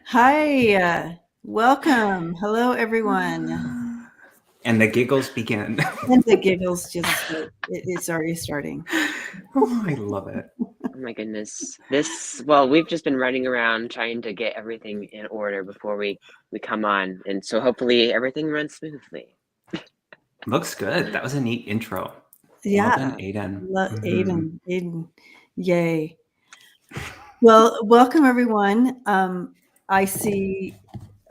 Hi, welcome. Hello, everyone. And the giggles begin. And the giggles it's already starting. Oh, I love it. Oh my goodness. Well, we've just been running around trying to get everything in order before we come on. And so hopefully everything runs smoothly. Looks good. That was a neat intro. Yeah. Well done, Aiden. Aiden. Yay. Well, welcome, everyone. I see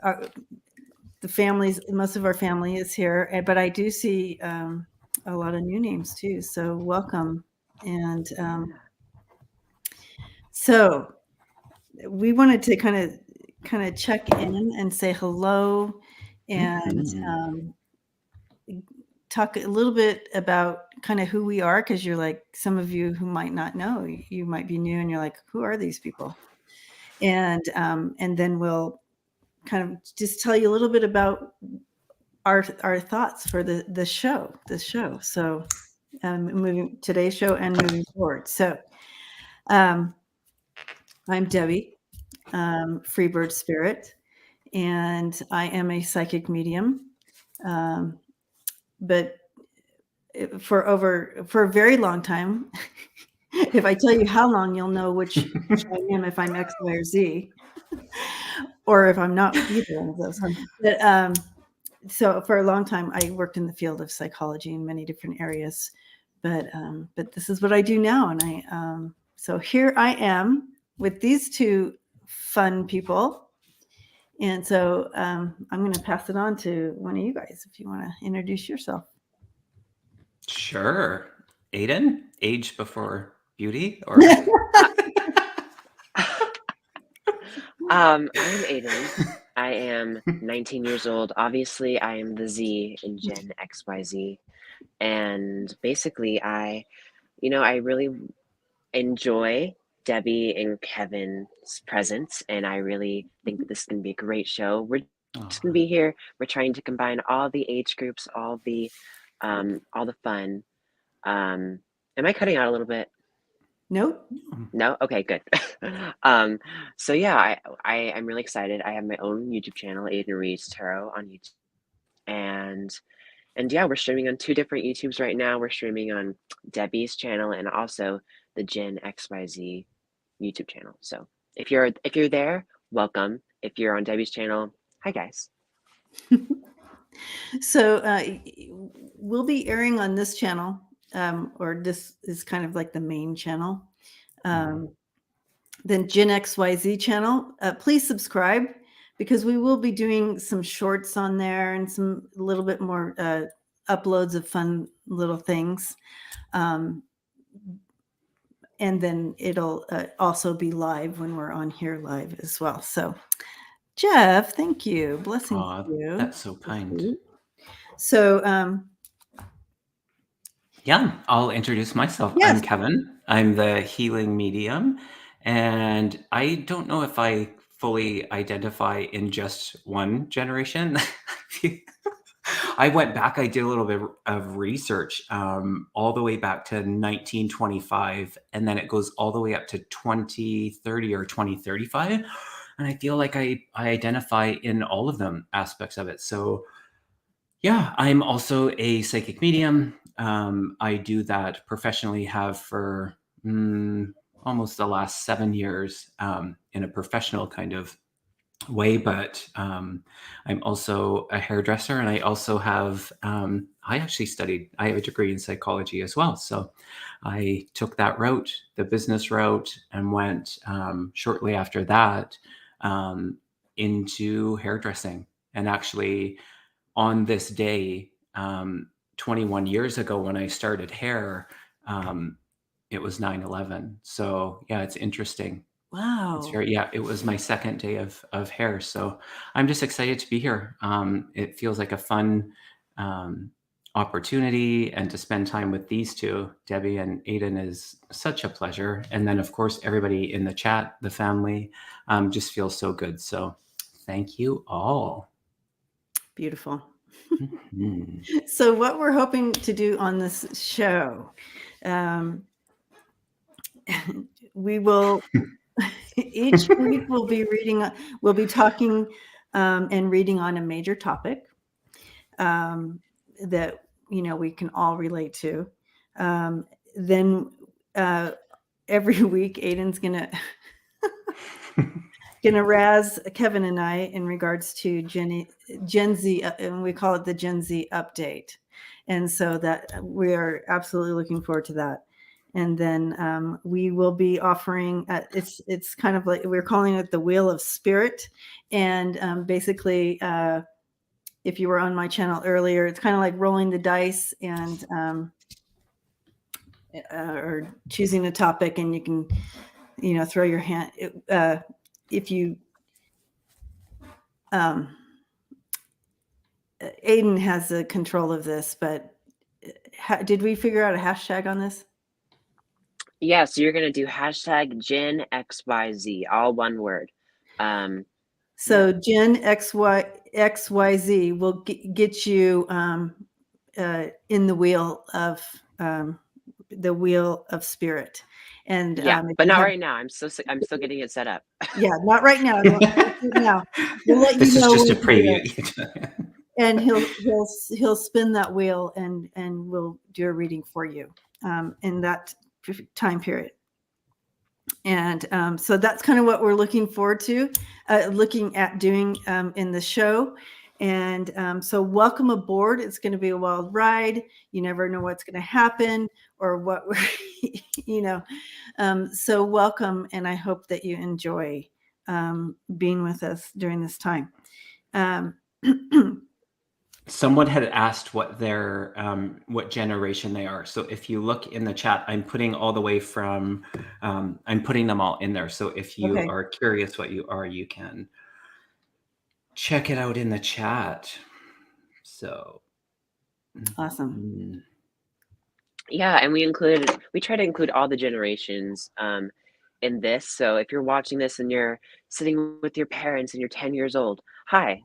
the families, most of our family is here, but I do see a lot of new names too. So welcome. And so we wanted to kind of check in and say hello and talk a little bit about kind of who we are, because you're like, some of you who might not know, you might be new and you're like, who are these people? And then we'll kind of just tell you a little bit about our thoughts for this show. So moving today's show and moving forward. So I'm Debbie, Freebird Spirit, and I am a psychic medium. But for a very long time, if I tell you how long, you'll know which I am, if I'm X, Y, or Z, or if I'm not either one of those. But so for a long time, I worked in the field of psychology in many different areas. But this is what I do now, and so here I am with these two fun people. And so I'm going to pass it on to one of you guys if you want to introduce yourself. Sure. Aiden, age before beauty, or I'm Aiden. I am 19 years old. Obviously, I am the Z in GenXYZ. And basically, I really enjoy Debbie and Kevin's presence, and I really think that this is going to be a great show. We're just going to be here. We're trying to combine all the age groups, all the fun. Am I cutting out a little bit? Nope. No? Okay, good. So yeah, I'm really excited. I have my own YouTube channel, Aiden Reads Tarot on YouTube. And yeah, we're streaming on 2 different YouTubes right now. We're streaming on Debbie's channel and also the GenXYZ YouTube channel. So if you're there, welcome. If you're on Debbie's channel, hi guys. So we'll be airing on this channel, or this is kind of like the main channel. Then GenXYZ channel. Please subscribe, because we will be doing some shorts on there and some a little bit more uploads of fun little things. And then it'll also be live when we're on here live as well. So Jeff, thank you. Blessings to you. That's so kind. So yeah, I'll introduce myself. Yes. I'm Kevin. I'm the healing medium. And I don't know if I fully identify in just one generation. I went back, I did a little bit of research all the way back to 1925, and then it goes all the way up to 2030 or 2035. And I feel like I identify in all of them aspects of it. So yeah, I'm also a psychic medium. I do that professionally, have for almost the last 7 years in a professional kind of way, but I'm also a hairdresser, and I also have I have a degree in psychology as well. So I took that route, the business route, and went shortly after that into hairdressing. And actually on this day 21 years ago, when I started hair, it was 9/11. So yeah, it's interesting. Wow. It was my second day of hair. So I'm just excited to be here. It feels like a fun opportunity, and to spend time with these two, Debbie and Aiden, is such a pleasure. And then of course, everybody in the chat, the family, just feels so good. So thank you all. Beautiful. So what we're hoping to do on this show, we will Each week we'll be talking and reading on a major topic that we can all relate to. Then every week Aiden's gonna razz Kevin and I in regards to Gen Z, and we call it the Gen Z update. And so that we are absolutely looking forward to that. And then we will be offering, it's kind of like, we're calling it the Wheel of Spirit. And basically, if you were on my channel earlier, it's kind of like rolling the dice and or choosing a topic, and you can, throw your hand. If you, Aiden has the control of this, but did we figure out a hashtag on this? Yeah, so you're gonna do hashtag GenXYZ, all one word. So GenXYZ will get you in the wheel of spirit. And but not right now. I'm still getting it set up. Yeah, not right now. Now we'll let this you know. This is just a preview. And he'll spin that wheel and we'll do a reading for you in that time period. And so that's kind of what we're looking forward to, looking at doing in the show. And so welcome aboard. It's going to be a wild ride. You never know what's going to happen or what we're, so welcome. And I hope that you enjoy being with us during this time. Someone had asked what their what generation they are. So if you look in the chat, I'm putting all the way from I'm putting them all in there. So if you are curious what you are, you can check it out in the chat. So awesome. Yeah, and we try to include all the generations in this. So if you're watching this and you're sitting with your parents and you're 10 years old, hi.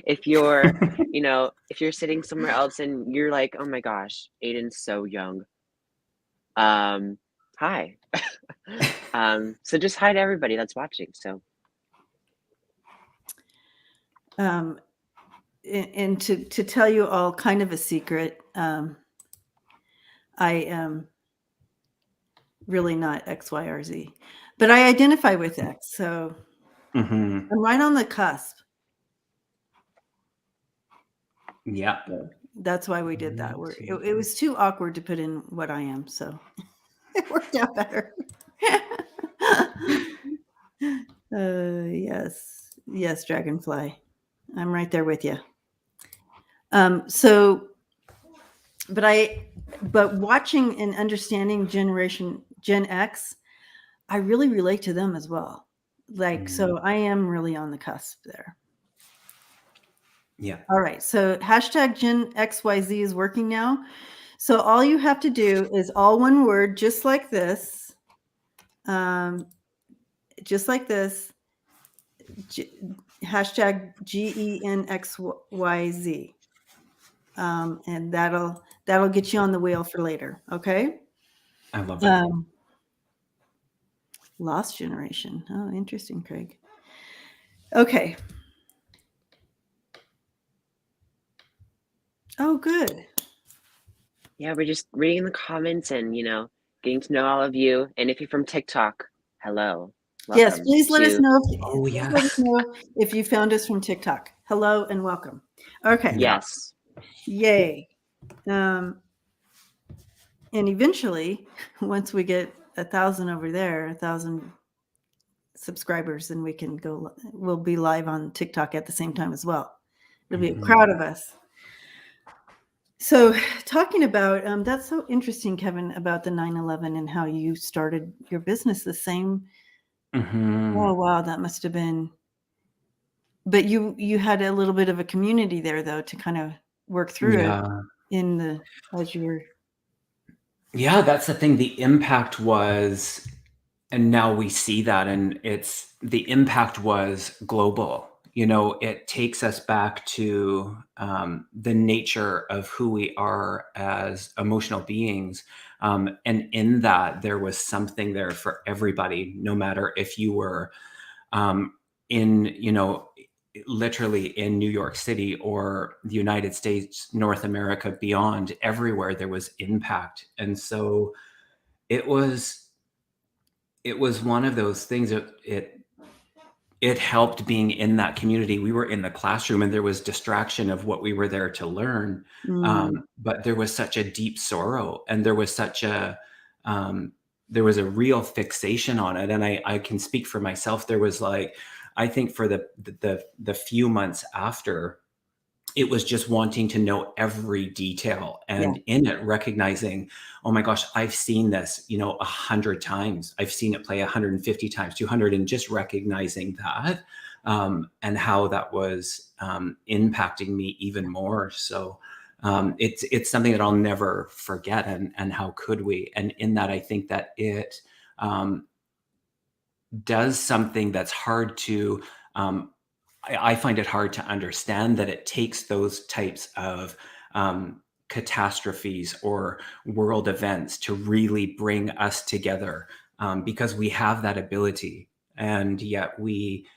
If you're, if you're sitting somewhere else and you're like, oh my gosh, Aiden's so young. Hi. So just hi to everybody that's watching. So. And to tell you all kind of a secret, I am really not X, Y, or Z, but I identify with X. So I'm right on the cusp. Yeah. That's why we did that. It was too awkward to put in what I am. So it worked out better. Yes, Dragonfly. I'm right there with you. But watching and understanding Generation Gen X, I really relate to them as well. So I am really on the cusp there. Yeah. All right. So hashtag GenXYZ is working now. So all you have to do is all one word, just like this. Hashtag GenXYZ. And that'll get you on the wheel for later. Okay. I love that. Lost generation. Oh, interesting, Craig. Okay. Oh, good. Yeah, we're just reading the comments and, getting to know all of you. And if you're from TikTok, hello. Welcome. Yes, please let us know. Let us know if you found us from TikTok. Hello and welcome. Okay. Yes. Yay. And eventually, once we get 1,000 over there, 1,000 subscribers, then we'll be live on TikTok at the same time as well. There'll be a crowd of us. So talking about, that's so interesting, Kevin, about the 9/11 and how you started your business the same. Oh, wow. That must have been, but you had a little bit of a community there though, to kind of work through it as you were. Yeah, that's the thing. The impact was, and now we see that, and the impact was global. it takes us back to the nature of who we are as emotional beings. And in that, there was something there for everybody, no matter if you were in, literally in New York City or the United States, North America, beyond, everywhere there was impact. And so it was one of those things that it helped being in that community. We were in the classroom and there was distraction of what we were there to learn. But there was such a deep sorrow, and there was such a real fixation on it. And I can speak for myself. There was I think for the few months after, it was just wanting to know every detail, and in it recognizing, oh my gosh, I've seen this, 100 times. I've seen it play 150 times, 200, and just recognizing that, and how that was impacting me even more. So it's something that I'll never forget. And how could we? And in that, I think that it does something that's hard to, I find it hard to understand, that it takes those types of catastrophes or world events to really bring us together, because we have that ability, and yet we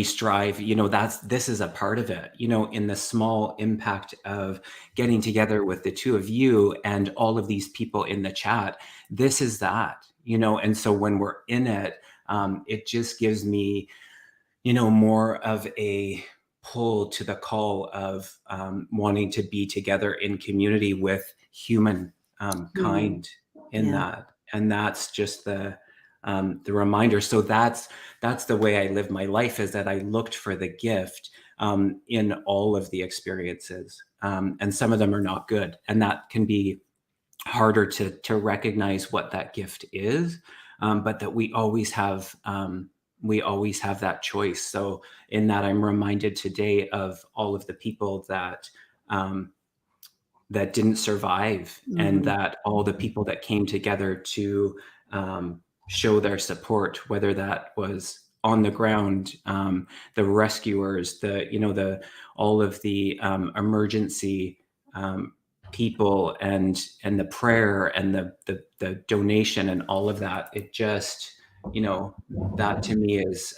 strive, this is a part of it, in the small impact of getting together with the two of you and all of these people in the chat. This is that, and so when we're in it, it just gives me, more of a pull to the call of wanting to be together in community with human kind in that. And that's just the reminder. So that's the way I live my life, is that I looked for the gift in all of the experiences. And some of them are not good. And that can be harder to recognize what that gift is, but that we always have that choice. So in that, I'm reminded today of all of the people that didn't survive, and that all the people that came together to show their support, whether that was on the ground, the rescuers, all of the emergency people, and the prayer, and the donation, and all of that. It just, that to me is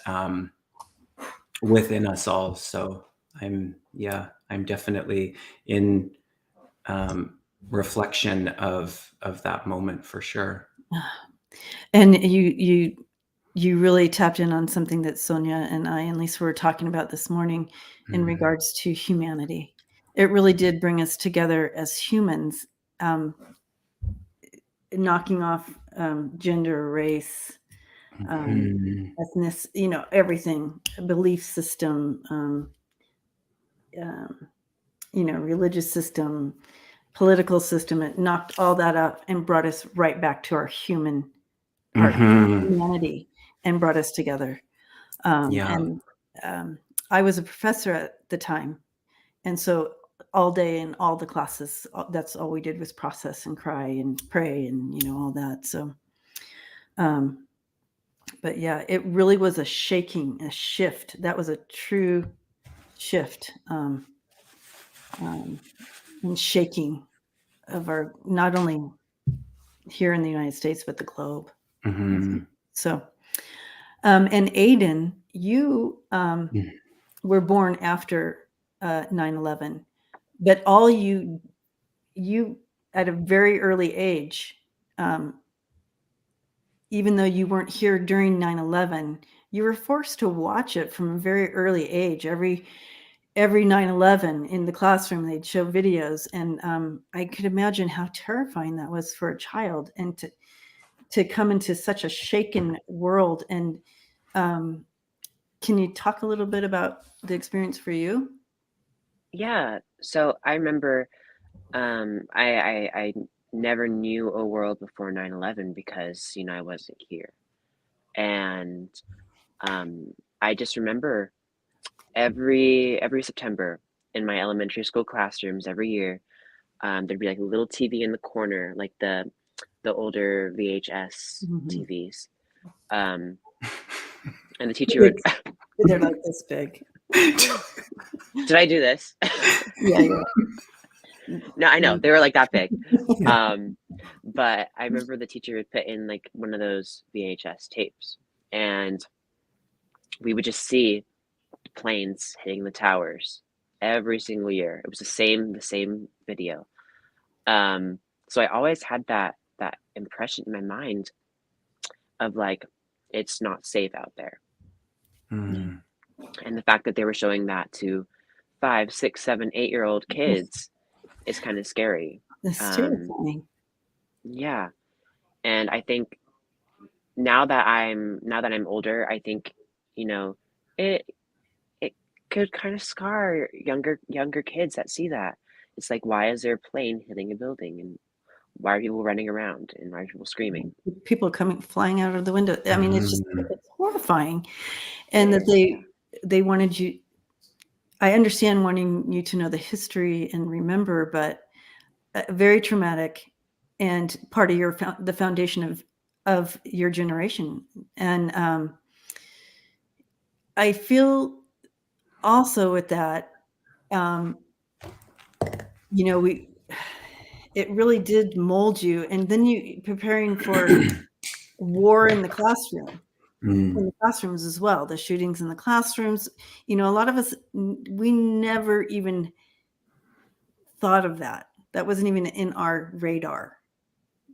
within us all. So I'm definitely in reflection of that moment, for sure. And you really tapped in on something that Sonja and I and Lisa were talking about this morning in regards to humanity. It really did bring us together as humans, knocking off gender, race, ethnicity, everything, belief system, religious system, political system. It knocked all that up and brought us right back to our humanity, and brought us together. And I was a professor at the time, and so all day in all the classes, that's all we did was process and cry and pray and all that. So but yeah, it really was a shift. That was a true shift, and shaking of our, not only here in the United States, but the globe. So and Aiden, you were born after 9/11, but all you at a very early age, even though you weren't here during 9/11, you were forced to watch it from a very early age. Every 9/11 in the classroom, they'd show videos, and I could imagine how terrifying that was for a child, and to come into such a shaken world. And can you talk a little bit about the experience for you? Yeah. So I remember I never knew a world before 9/11 because, I wasn't here. And I just remember every September in my elementary school classrooms every year, there'd be like a little TV in the corner, like the older VHS TVs. And the teacher would They're like this big. Did I do this? Yeah. No, I know they were like that big. Yeah. But I remember the teacher would put in like one of those VHS tapes, and we would just see planes hitting the towers every single year. It was the same video. So I always had that impression in my mind of like it's not safe out there. Mm. And the fact that they were showing that to 5, 6, 7, 8-year-old kids is kind of scary. That's terrifying. Yeah. And I think now that I'm older, I think, you know, it could kind of scar younger kids that see that. It's like, why is there a plane hitting a building, and why are people running around, and why are people screaming? People flying out of the window. I mean, it's horrifying. And It that they wanted you, I understand wanting you to know the history and remember, but very traumatic and part of the foundation of your generation. And I feel also with that, you know, it really did mold you. And then you preparing for war in the classroom. In the classrooms as well, the shootings in the classrooms. You know, a lot of us, we never even thought of that. That wasn't even in our radar.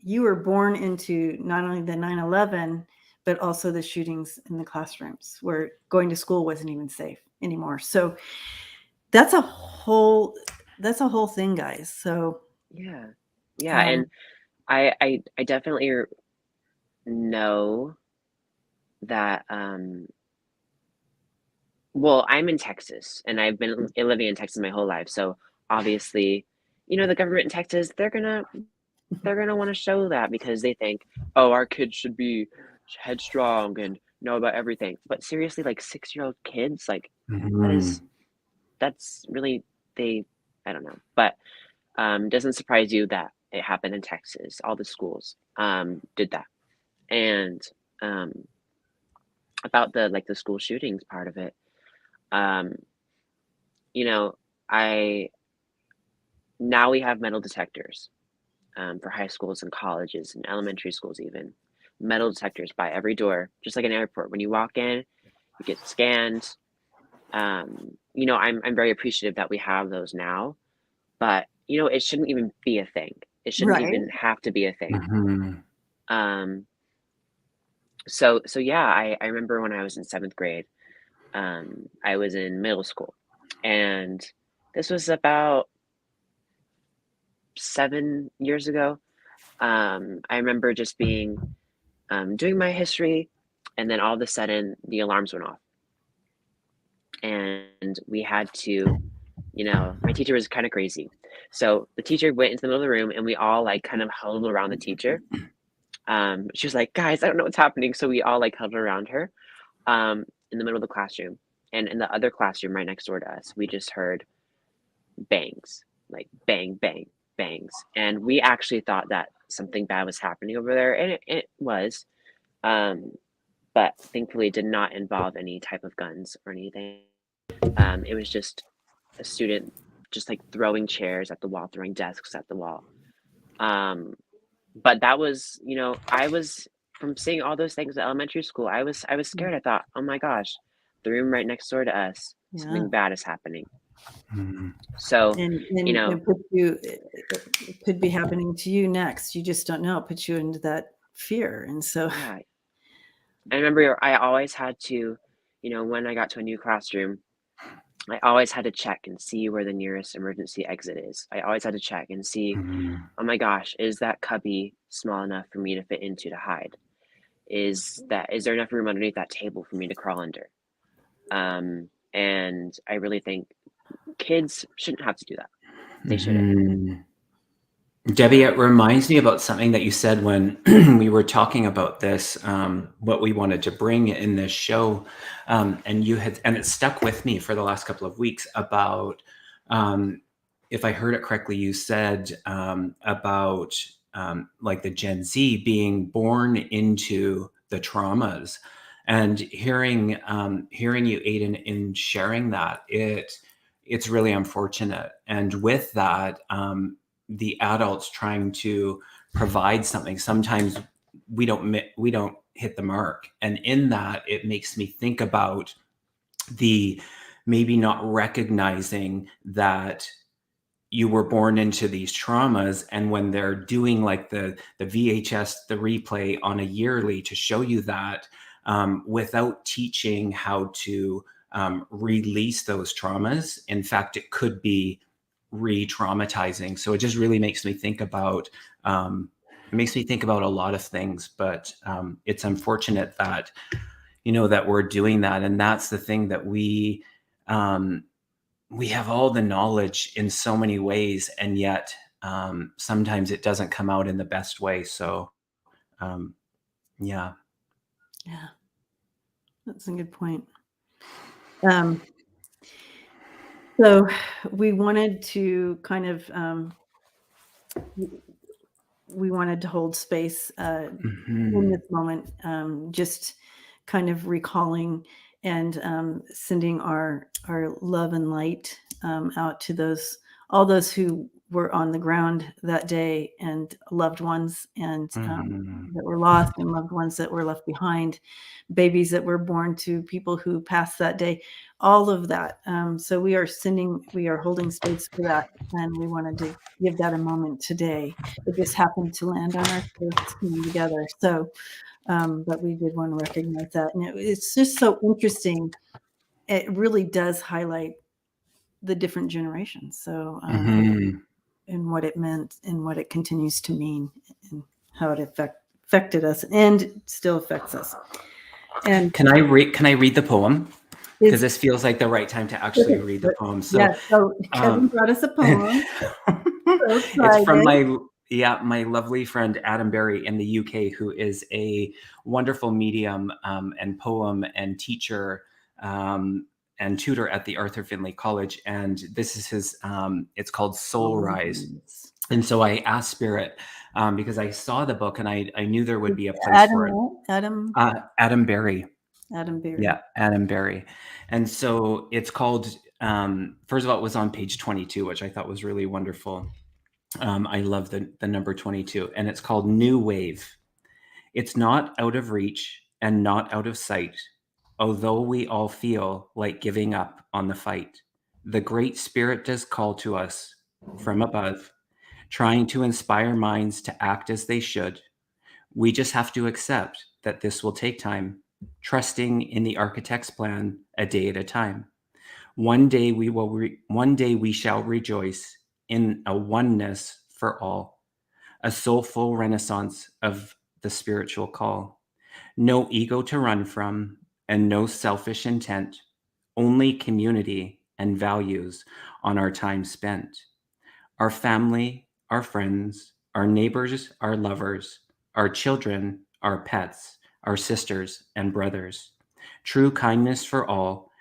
You were born into not only the 9/11, but also the shootings in the classrooms where going to school wasn't even safe anymore. So that's a whole thing, guys. So yeah. And I definitely know that well, I'm in Texas, and I've been living in Texas my whole life. So obviously, you know, the government in Texas, they're gonna want to show that because they think, oh, our kids should be headstrong and know about everything. But seriously, like 6-year-old kids, like that's really I don't know. But doesn't surprise you that it happened in Texas. All the schools did that. And about the school shootings part of it, you know, now we have metal detectors for high schools and colleges and elementary schools even. Metal detectors by every door, just like an airport. When you walk in, you get scanned. You know, I'm very appreciative that we have those now, but you know, it shouldn't even be a thing. It shouldn't even have to be a thing. So yeah, I remember when I was in 7th grade, I was in middle school, and this was about 7 years ago. I remember just being doing my history, and then all of a sudden the alarms went off, and we had to, you know, my teacher was kind of crazy, so the teacher went into the middle of the room, and we all like kind of huddled around the teacher. She was like, guys, I don't know what's happening, so we all like huddled around her in the middle of the classroom, and in the other classroom right next door to us, we just heard bangs, like bang bang bangs, and we actually thought that something bad was happening over there, and it was. But thankfully it did not involve any type of guns or anything. It was just a student just like throwing chairs at the wall, throwing desks at the wall. But that was, you know, I was, from seeing all those things at elementary school, I was scared. I thought, oh my gosh, the room right next door to us, something bad is happening. So, and you know, it could be happening to you next. You just don't know. It puts you into that fear. And so yeah. I remember I always had to, you know, when I got to a new classroom, I always had to check and see where the nearest emergency exit is. I always had to check and see, oh my gosh, is that cubby small enough for me to fit into to hide? Is there enough room underneath that table for me to crawl under? And I really think kids shouldn't have to do that. They shouldn't. Debbie, it reminds me about something that you said when we were talking about this, what we wanted to bring in this show. And it stuck with me for the last couple of weeks about, if I heard it correctly, you said about like the Gen Z being born into the traumas And hearing you, Aiden, in sharing that, it's really unfortunate. And with that, the adults trying to provide something, sometimes we don't hit the mark. And in that, it makes me think about the maybe not recognizing that you were born into these traumas, and when they're doing like the VHS, the replay on a yearly to show you that, without teaching how to release those traumas, in fact, it could be re-traumatizing. So it just really makes me think about a lot of things. But it's unfortunate that that we're doing that, and that's the thing, that we have all the knowledge in so many ways, and yet sometimes it doesn't come out in the best way. So yeah. That's a good point. So we wanted to kind of we wanted to hold space in this moment, just kind of recalling and sending our love and light out to all those who were on the ground that day, and loved ones, and that were lost, and loved ones that were left behind, babies that were born to people who passed that day, all of that. So we are holding space for that, and we wanted to give that a moment today. It just happened to land on our spirits coming together. So, but we did want to recognize that. And it's just so interesting. It really does highlight the different generations. So, and what it meant, and what it continues to mean, and how it affected us, and still affects us. And can I read the poem? Because this feels like the right time to actually read the poem. So yeah, so Kevin brought us a poem. It's from my lovely friend Adam Berry in the UK, who is a wonderful medium and poem and teacher and tutor at the Arthur Findlay College. And this is his, it's called Soul Rise. And so I asked Spirit, because I saw the book and I knew there would be a place for it. Adam Berry. Adam Berry. Yeah, Adam Berry. And so it's called, first of all, it was on page 22, which I thought was really wonderful. I love the number 22, and it's called New Wave. It's not out of reach and not out of sight, although we all feel like giving up on the fight. The Great Spirit does call to us from above, trying to inspire minds to act as they should. We just have to accept that this will take time, trusting in the architect's plan, a day at a time. One day we shall rejoice in a oneness for all, a soulful renaissance of the spiritual call. No ego to run from, and no selfish intent, only community and values on our time spent. Our family, our friends, our neighbors, our lovers, our children, our pets, our sisters and brothers. True kindness for all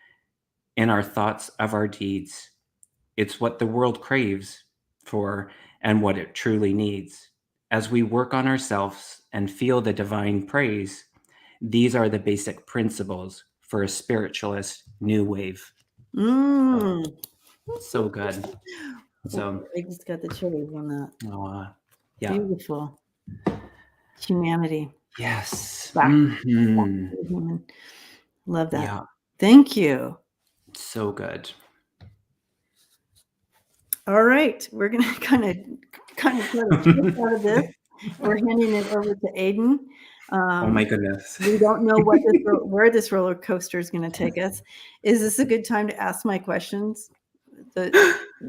in our thoughts of our deeds. It's what the world craves for and what it truly needs. As we work on ourselves and feel the divine praise, these are the basic principles for a spiritualist new wave. So good. So I just got the chilies on that. Yeah. Beautiful. Humanity. Yes. Love that. Yeah. Thank you. So good. All right, we're gonna kind of get out of this. We're handing it over to Aiden. Oh my goodness. We don't know where this roller coaster is going to take us. Is this a good time to ask my questions?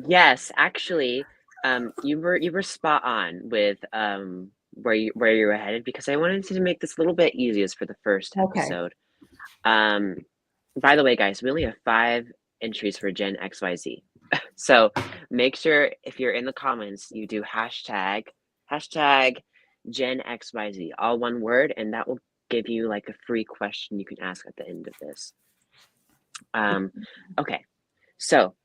Yes, actually, you were spot on with where you were headed, because I wanted to make this a little bit easier for the first episode. By the way, guys, we only have 5 entries for GenXYZ. So make sure if you're in the comments, you do hashtag GenXYZ, all one word, and that will give you like a free question you can ask at the end of this. Okay, so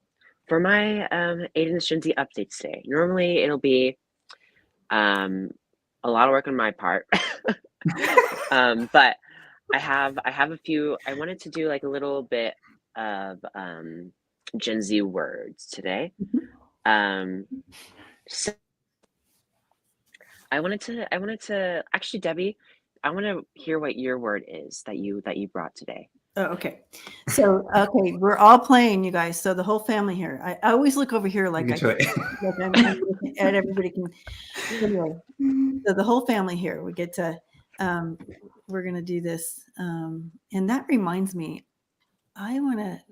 for my Aiden's Gen Z updates today, normally it'll be a lot of work on my part, but I have a few. I wanted to do like a little bit of Gen Z words today. So I wanted to actually, Debbie, I want to hear what your word is that you brought today. Oh, okay. So, okay, we're all playing, you guys. So the whole family here. I always look over here like I'm looking at everybody can. Anyway, so the whole family here. We get to. We're gonna do this, and that reminds me. I want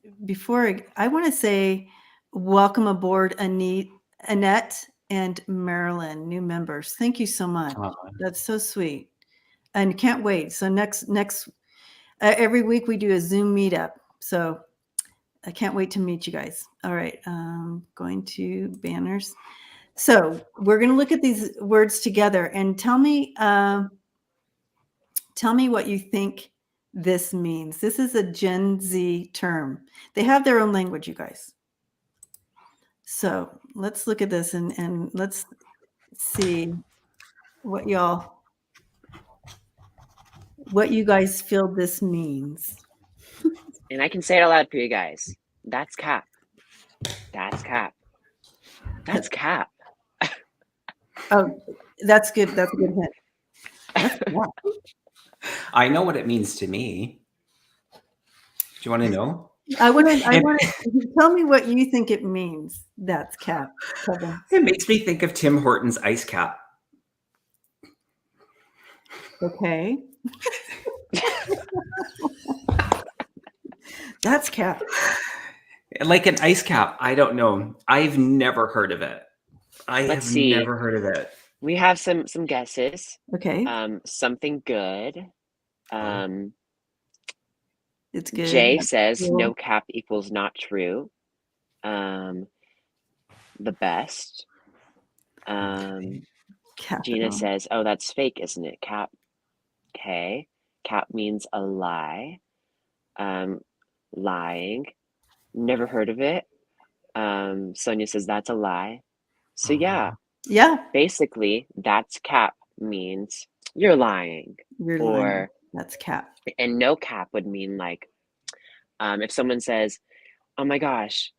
to say, welcome aboard, Annette and Marilyn, new members. Thank you so much. That's so sweet, and can't wait. So next. Every week we do a Zoom meetup. So I can't wait to meet you guys. All right. Going to banners. So we're going to look at these words together and tell me what you think this means. This is a Gen Z term. They have their own language, you guys. So let's look at this and let's see what you guys feel this means. And I can say it out for you guys. That's cap. That's cap. That's cap. Oh, that's good. That's a good hint. That's I know what it means to me. Do you want to know? I want to tell me what you think it means. That's cap. Kevin. It makes me think of Tim Hortons ice cap. Okay. That's cap. Like an ice cap. I don't know. I've never heard of it. Let's see. Never heard of it. We have some guesses. Okay. Something good. It's good. Jay says no cap equals not true. The best. Gina says, oh, that's fake, isn't it? Cap. Okay. Cap means a lie. Lying. Never heard of it. Sonja says that's a lie. So yeah. Basically, that's cap means you're lying. Lying. That's cap. And no cap would mean like, if someone says, "Oh my gosh,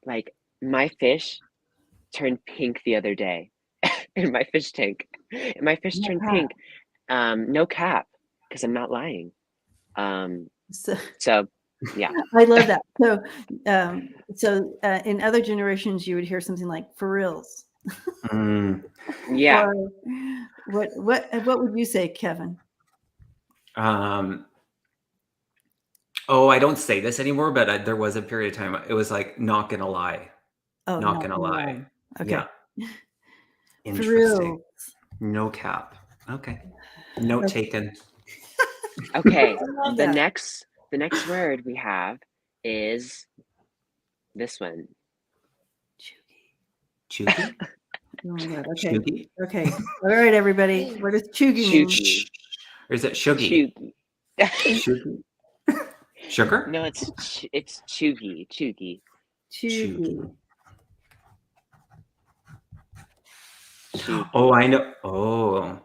like my fish turned pink the other day in my fish tank. And my fish turned pink." No cap, because I'm not lying. So yeah. I love that. So in other generations, you would hear something like "for reals." Yeah. Or what would you say, Kevin? I don't say this anymore, but there was a period of time. It was like not gonna lie. Oh, not gonna lie. Okay. Yeah. Interesting. No cap. Okay. Note taken. Okay. The next word we have is this one. Chuggy. Oh my God. Okay. Chuggy? Okay. All right, everybody. What does chuggy mean? Or is it shuggy? Chuggy. Sugar? No, it's chuggy. Chuggy. Oh, I know. Oh.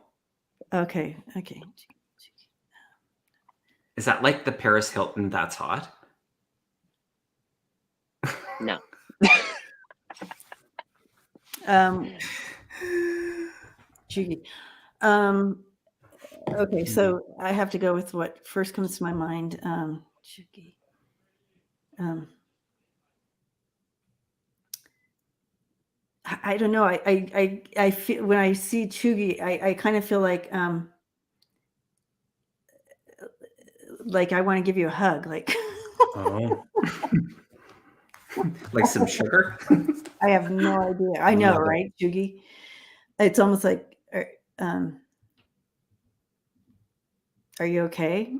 Okay. Is that like the Paris Hilton That's Hot? No. Chuggy. Okay, so I have to go with what first comes to my mind. Chuggy. I don't know. I feel when I see chuggy, I kind of feel like I want to give you a hug, like. Oh. Like some sugar? I have no idea. I know, right, chuggy? It's almost like, are you okay?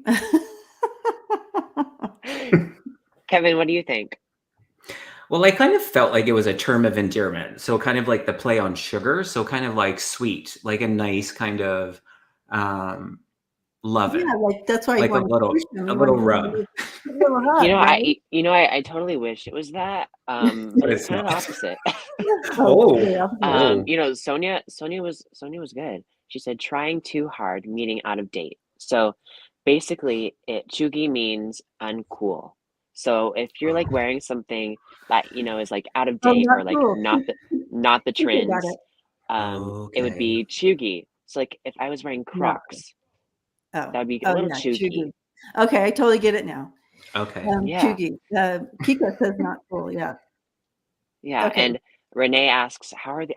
Kevin, what do you think? Well, I kind of felt like it was a term of endearment. So kind of like the play on sugar. So kind of like sweet, like a nice kind of love it. Yeah, like that's why like a little rub. I totally wish it was that. But it's kind of the opposite. Sonja was good. She said trying too hard, meaning out of date. So basically, chuggy means uncool. So if you're like wearing something that is like out of Oh, date not or like cool. not the Okay, got trends, it would Okay. be chuggy. So like if I was wearing Not Crocs, Oh, that would be a little yeah, chuggy. Okay, I totally get it now. Okay. Yeah. Chuggy. Kika says not cool. Yeah. Yeah, Okay. and Renee asks, how do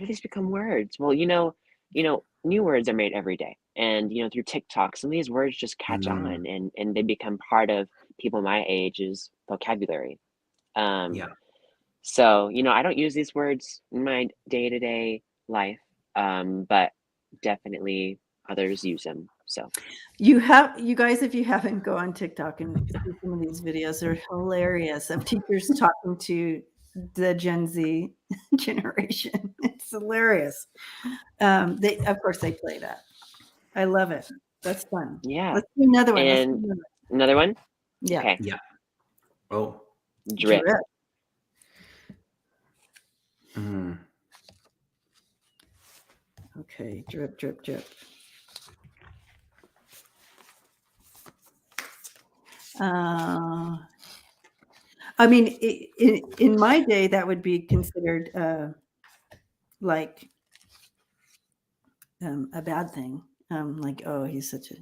these become words? Well, new words are made every day. And through TikTok, some of these words just catch on and they become part of people my age's vocabulary. Yeah. So, I don't use these words in my day-to-day life, but definitely others use them. So You guys, if you haven't, go on TikTok and see some of these videos. They're hilarious of teachers talking to the Gen Z generation. It's hilarious. Of course they play that. I love it. That's fun. yeah. Let's do another one. And another one? Yeah. Okay. Yeah. Oh. Drip. Okay, drip, drip, drip. I mean, in my day, that would be considered like a bad thing. Like, oh, he's such a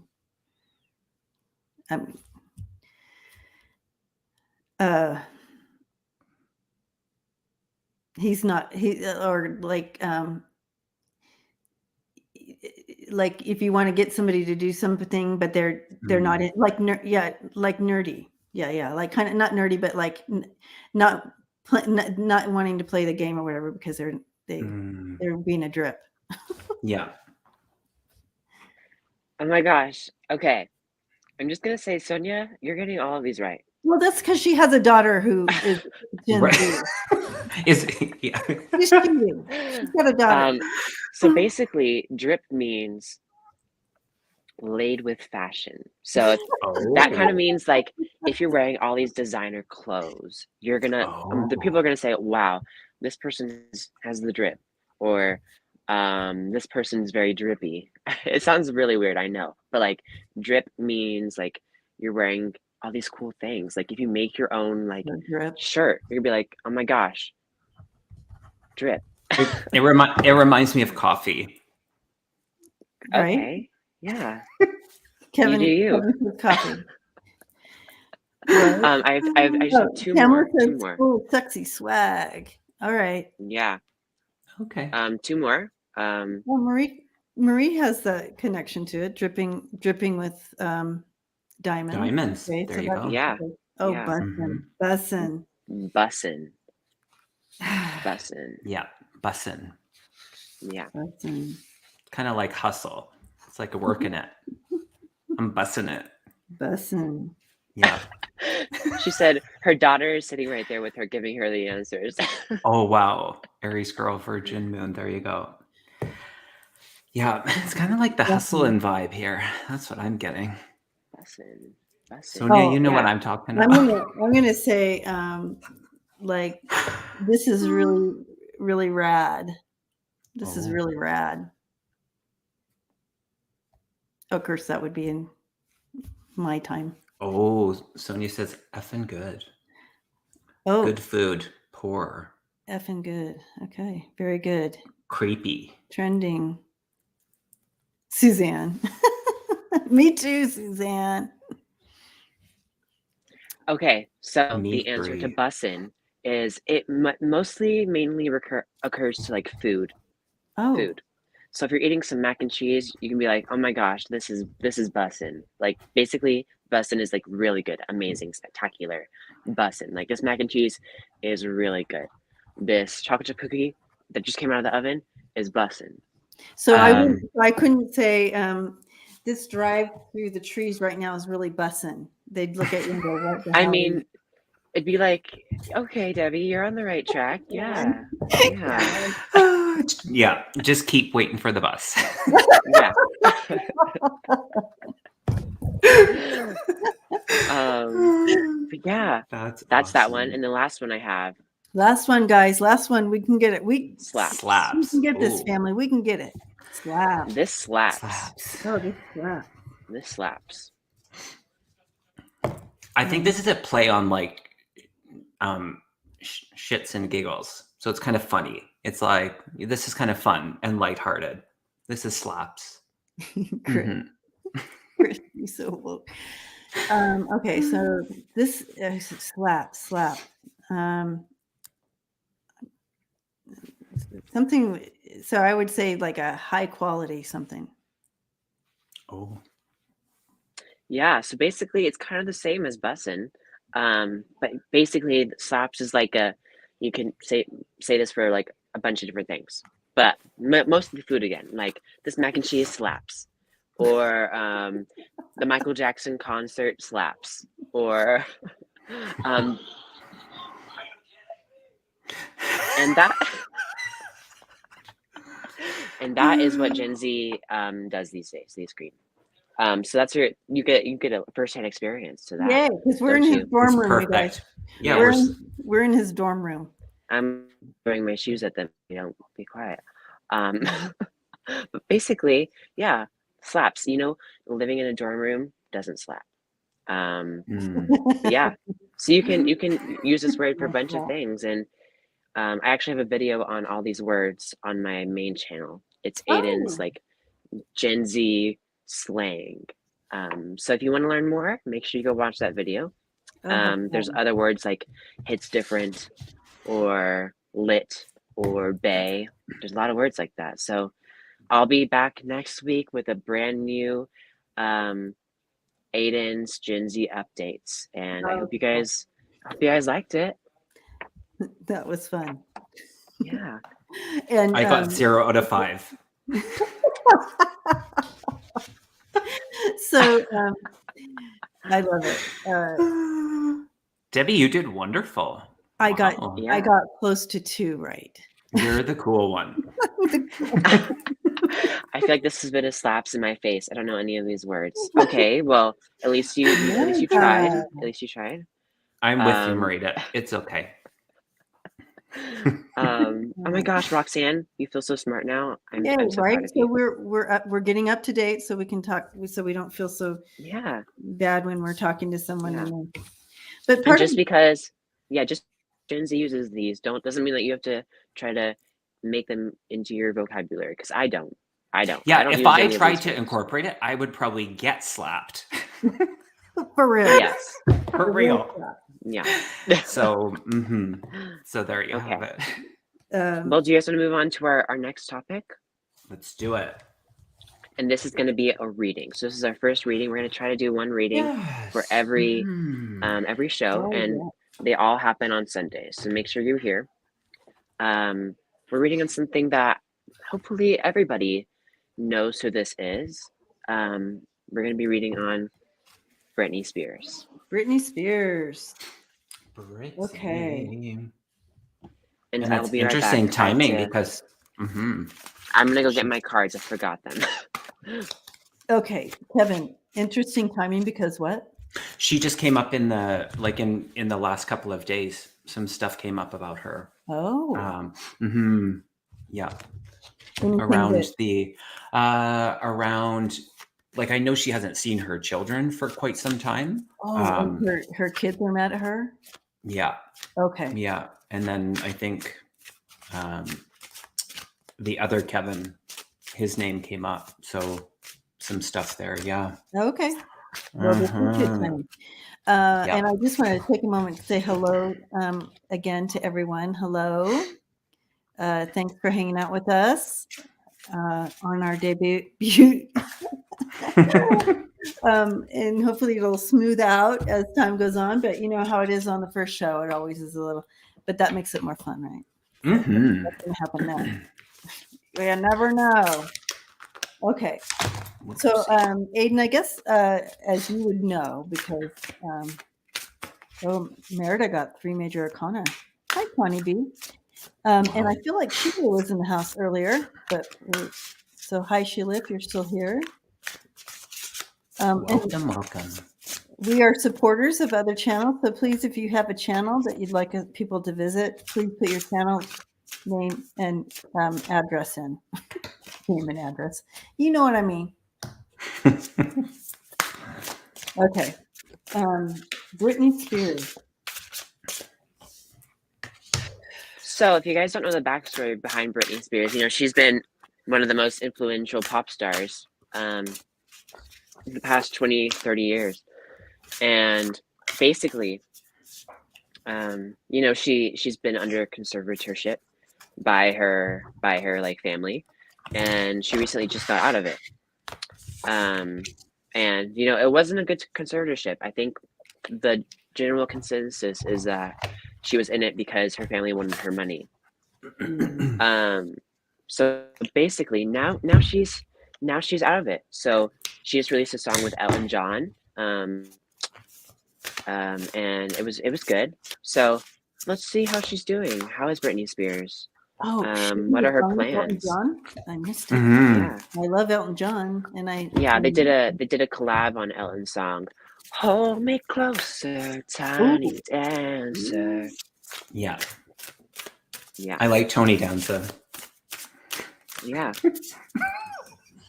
he's not or like if you want to get somebody to do something, but they're not in, like like nerdy. Yeah, like kind of not nerdy, but like not wanting to play the game or whatever because they're being a drip. Yeah. Oh my gosh. Okay. I'm just gonna say, Sonja, you're getting all of these right. Well, that's because she has a daughter who is Gen Z. Yeah. She's cheating. She's got a daughter. So basically, drip means laid with fashion. So that kind of means like if you're wearing all these designer clothes, you're gonna the people are gonna say, "Wow, this person has the drip," or "This person's very drippy." It sounds really weird, I know, but like drip means like you're wearing all these cool things. Like if you make your own like shirt, you're gonna be like, "Oh my gosh, drip." It reminds me of coffee. Right? Okay. Yeah. Kevin, You do you. Kevin with coffee. I just have two more. Oh, sexy swag. All right. Yeah. Okay. Two more. Well, Marie has the connection to it, dripping with diamonds. Diamonds. Okay, There you go. Yeah. Oh, Yeah. bussin'. Yeah, bussin'. Yeah. Bussin'. Kind of like hustle. It's like working it. I'm bussing it. Bussin'. Yeah. She said her daughter is sitting right there with her, giving her the answers. Oh, wow. Aries girl, Virgin moon. There you go. Yeah, it's kind of like the hustle and vibe here. That's what I'm getting. Bussin'. Sonja, you know what I'm talking about. I'm gonna say, like, this is really, really rad. This is really rad. Of course, that would be in my time. Oh, Sonja says effing good. Oh, good food. Poor. Effing good. Okay, very good. Creepy. Trending. Suzanne. Me too, Suzanne. Okay, so the answer to bussin' is it mainly occurs to like food. Oh. Food. So if you're eating some mac and cheese, you can be like, "Oh my gosh, this is bussin'." Like basically, bussin' is like really good, amazing, spectacular. Bussin'. Like this mac and cheese is really good. This chocolate chip cookie that just came out of the oven is bussin'. So I couldn't say this drive through the trees right now is really bussin'. They'd look at you and go, "What the hell?" I mean, it'd be like, "Okay, Debbie, you're on the right track." Yeah. Yeah, just keep waiting for the bus. Yeah. But yeah, that's awesome. That one. And the last one I have. Last one, guys. Last one. We can get it. Slaps. We can get this, family. We can get it. Slaps. This slaps. Oh, this slaps. This slaps. I think this is a play on like shits and giggles. So it's kind of funny. It's like, this is kind of fun and lighthearted. This is slaps. Chris, Chris, you're so woke. Okay, so this slap. Something. So I would say like a high quality something. Oh. Yeah, so basically it's kind of the same as bussin'. But basically slaps is like you can say this for like a bunch of different things. But mostly food again, like this mac and cheese slaps, or the Michael Jackson concert slaps, or and that is what Gen Z does these days. They scream. So that's you get a first-hand experience to that. Yeah, because we're in his dorm room, you guys. Yeah, we're in his dorm room. I'm throwing my shoes at them. You don't be quiet. But basically, yeah, slaps. You know, living in a dorm room doesn't slap. Yeah, so you can use this word for a bunch of things, and I actually have a video on all these words on my main channel. It's Aiden's like Gen Z slang. So if you want to learn more, make sure you go watch that video. There's other words like hits different, or lit, or bay. There's a lot of words like that. So I'll be back next week with a brand new Aiden's Gen Z updates, and I hope you guys liked it. That was fun. Yeah. And I got 0 out of 5. So I love it. Debbie, you did wonderful. I got close to 2 right. You're the cool one. I feel like this has been a slaps in my face. I don't know any of these words. Okay, well, at least you tried. At least you tried. I'm with you, Marita. It's okay. Oh my gosh, Roxanne, you feel so smart now. I'm so right. proud of So you. we're getting up to date, so we can talk. So we don't feel so bad when we're talking to someone. Yeah. But just because Gen Z uses these doesn't mean that you have to try to make them into your vocabulary, because I don't. Yeah, if I tried to incorporate it, I would probably get slapped. For real. Yes. For real. Yeah. So, so there you have it. Well, do you guys want to move on to our next topic? Let's do it. And this is going to be a reading. So this is our first reading. We're going to try to do one reading for every show, and they all happen on Sundays. So make sure you're here. We're reading on something that hopefully everybody knows who this is. We're going to be reading on Britney Spears. Britney Spears. Okay. And that's be interesting right back. timing because I'm going to go get my cards. I forgot them. Okay, Kevin, interesting timing because what? She just came up in the in the last couple of days. Some stuff came up about her. Oh. Yeah. Around like, I know she hasn't seen her children for quite some time. Oh, her kids are mad at her? Yeah. Okay. Yeah. And then I think the other Kevin, his name came up. So some stuff there. Yeah. Okay. Well, this is good time. And I just want to take a moment to say hello again to everyone. Hello. Thanks for hanging out with us on our debut. And hopefully it'll smooth out as time goes on. But you know how it is on the first show. It always is a little, but that makes it more fun, right? What's going to happen next? We never know. Okay. So, Aiden, I guess, as you would know, because Merida got 3 major arcana. Hi, Connie B. And I feel like Sheila was in the house earlier, but so hi, Sheila, if you're still here. Welcome. We are supporters of other channels, so please, if you have a channel that you'd like people to visit, please put your channel name and address in. Name and address. You know what I mean. Okay. Britney Spears. So, if you guys don't know the backstory behind Britney Spears, she's been one of the most influential pop stars the past 20, 30 years. And basically, she's been under conservatorship by her like family, and she recently just got out of it. And it wasn't a good conservatorship. I think the general consensus is that she was in it because her family wanted her money. So basically now she's out of it. So she just released a song with Elton John. And it was good. So let's see how she's doing. How is Britney Spears? Oh, What are her Elton plans? John? I missed it. Yeah, I love Elton John, and they did a collab on Elton's song. Hold me closer, tiny dancer. Yeah. Yeah, I like Tony Danza. yeah.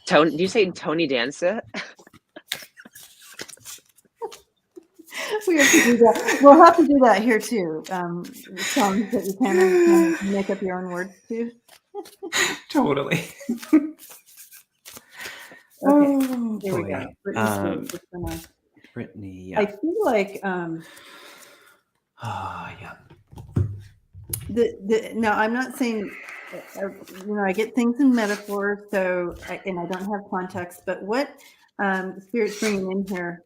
Do you say Tony Danza? We have to do that. We'll have to do that here too. Songs that you can make up your own words to. Totally. Okay, Oh, here we boy. go. Britney Spears. Britney, I feel like yeah. no, I'm not saying I get things in metaphors, and I don't have context, but what Spirit's bringing in here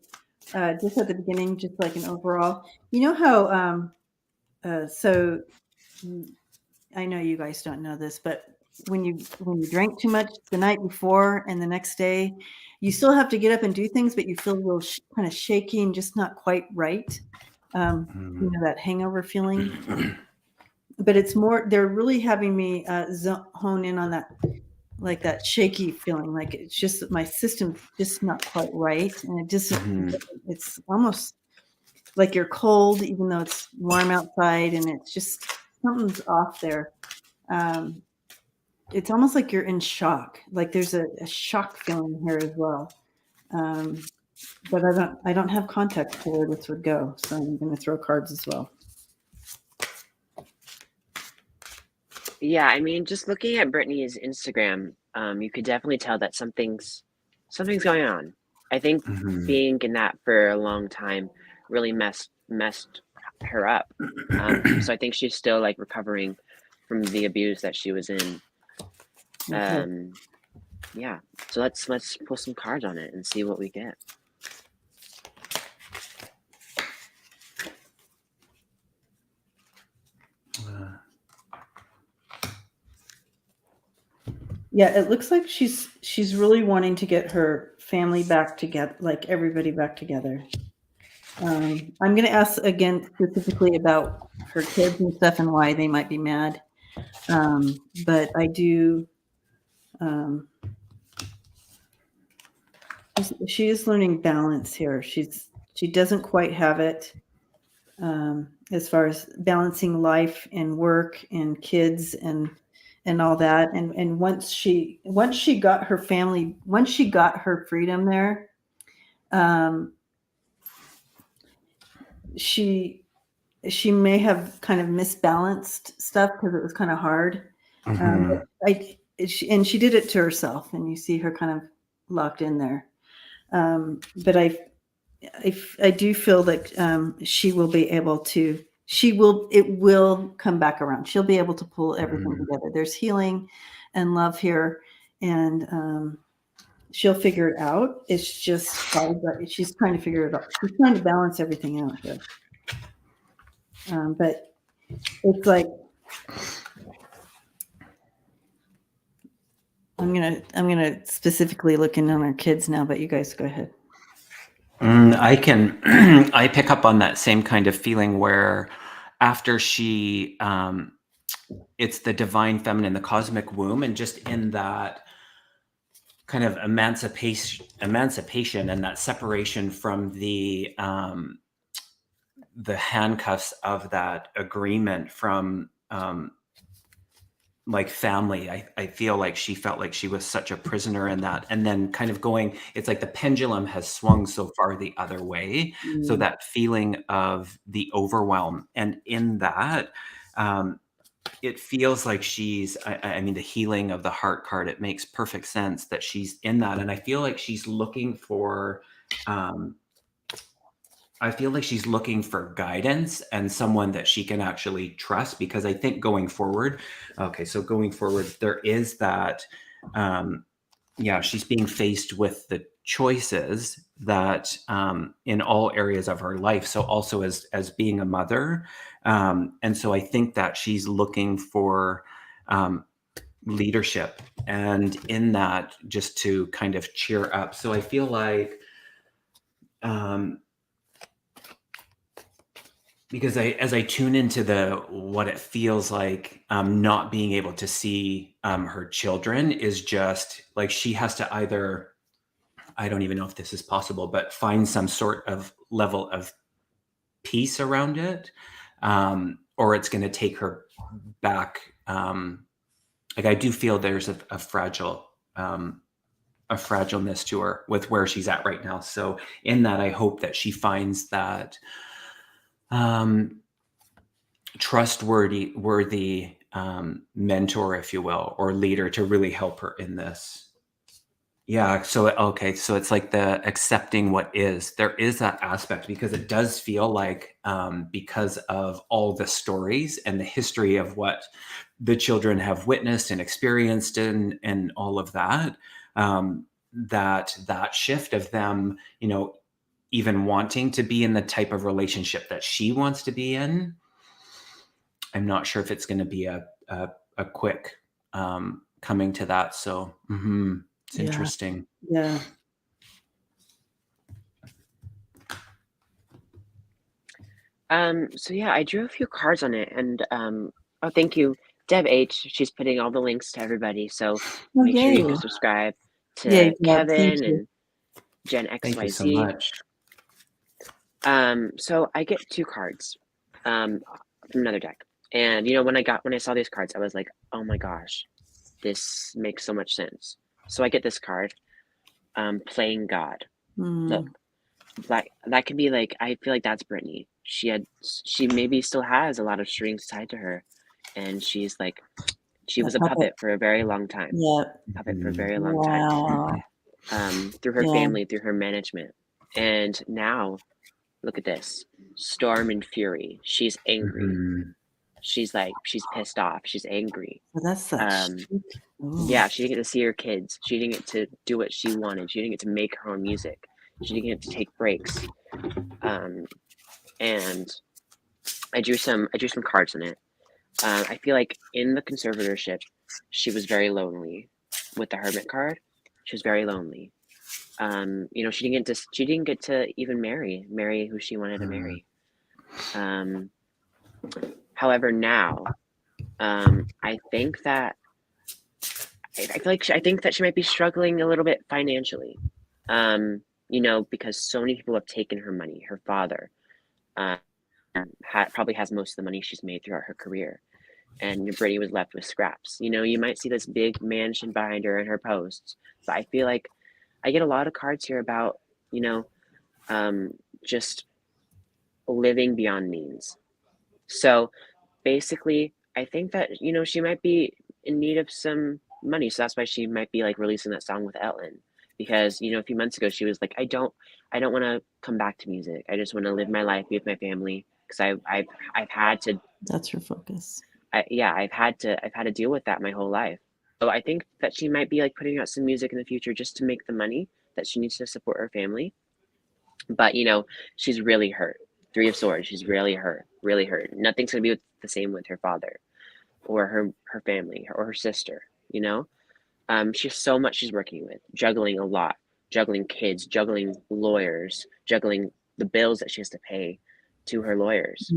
just at the beginning, just like an overall, how so I know you guys don't know this, but when you drank too much the night before and the next day, you still have to get up and do things, but you feel a little kind of shaky and just not quite right. That hangover feeling. But it's more, they're really having me hone in on that, like that shaky feeling, like it's just my system's just not quite right. And it just, it's almost like you're cold, even though it's warm outside, and it's just, something's off there. It's almost like you're in shock. Like there's a shock feeling here as well. But I don't have context for where this would go. So I'm going to throw cards as well. Yeah, I mean, just looking at Britney's Instagram, you could definitely tell that something's going on. I think being in that for a long time really messed her up. So I think she's still like recovering from the abuse that she was in. Okay. Yeah. So let's pull some cards on it and see what we get. Yeah, it looks like she's really wanting to get her family back together, like everybody back together. I'm going to ask again specifically about her kids and stuff and why they might be mad. But I do. She is learning balance here. She doesn't quite have it as far as balancing life and work and kids and all that. And once she got her family, once she got her freedom there, she may have kind of misbalanced stuff because it was kind of hard. And she did it to herself, and you see her kind of locked in there. But I do feel that she will be able to. It will come back around. She'll be able to pull everything together. There's healing and love here, and she'll figure it out. It's just she's trying to figure it out. She's trying to balance everything out here. But it's like I'm gonna specifically look in on our kids now. But you guys go ahead. I pick up on that same kind of feeling where after she, it's the divine feminine, the cosmic womb, and just in that kind of emancipation and that separation from the handcuffs of that agreement from like family. I feel like she felt like she was such a prisoner in that, and then kind of going, it's like the pendulum has swung so far the other way. So that feeling of the overwhelm, and in that, it feels like she's, I mean, the healing of the heart card, it makes perfect sense that she's in that. And I feel like she's looking for, guidance and someone that she can actually trust, because I think going forward, there is that, she's being faced with the choices that, in all areas of her life. So also as being a mother. And so I think that she's looking for, leadership, and in that, just to kind of cheer up. So I feel like, because as I tune into what it feels like, not being able to see, her children, is just like she has to either, I don't even know if this is possible, but find some sort of level of peace around it, or it's going to take her back. Like I do feel there's a fragile, a fragileness to her with where she's at right now. So in that, I hope that she finds that, trustworthy, mentor, if you will, or leader, to really help her in this. Yeah. So, okay. So it's like the accepting what is. There is that aspect, because it does feel like, because of all the stories and the history of what the children have witnessed and experienced, and all of that, that shift of them, even wanting to be in the type of relationship that she wants to be in. I'm not sure if it's going to be a quick, coming to that. So it's interesting. Yeah. So yeah, I drew a few cards on it, and oh, thank you, Deb H. She's putting all the links to everybody, so make sure you go subscribe to Kevin and Thank you so GenXYZ. much. So I get 2 cards from another deck, and when I saw these cards, I was like, oh my gosh, this makes so much sense. So I get this card, playing God. Look, that could be like, I feel like that's Britney. She maybe still has a lot of strings tied to her, and she's like, she was a puppet for a very long time. Puppet for a very long time. Through her family, through her management. And now, look at this. Storm and fury. She's angry. She's pissed off. She's angry. Well, that's that. Yeah, she didn't get to see her kids. She didn't get to do what she wanted. She didn't get to make her own music. She didn't get to take breaks. And I drew some cards in it. I feel like in the conservatorship, she was very lonely with the Hermit card. She was very lonely. She didn't get to even marry who she wanted to marry. However, now, I think that I think that she might be struggling a little bit financially. Because so many people have taken her money. Her father probably has most of the money she's made throughout her career, and Brittany was left with scraps. You might see this big mansion behind her in her posts, but I feel like I get a lot of cards here about just living beyond means. So basically, I think that she might be in need of some money, so that's why she might be like releasing that song with Ellen, because a few months ago she was like, I don't want to come back to music. I just want to live my life, be with my family, because I've had to. That's her focus. I've had to deal with that my whole life. So I think that she might be like putting out some music in the future just to make the money that she needs to support her family. But she's really hurt. 3 of Swords. She's really hurt. Really hurt. Nothing's gonna be the same with her father, or her family, or her sister. She has so much she's working with, juggling a lot, juggling kids, juggling lawyers, juggling the bills that she has to pay to her lawyers.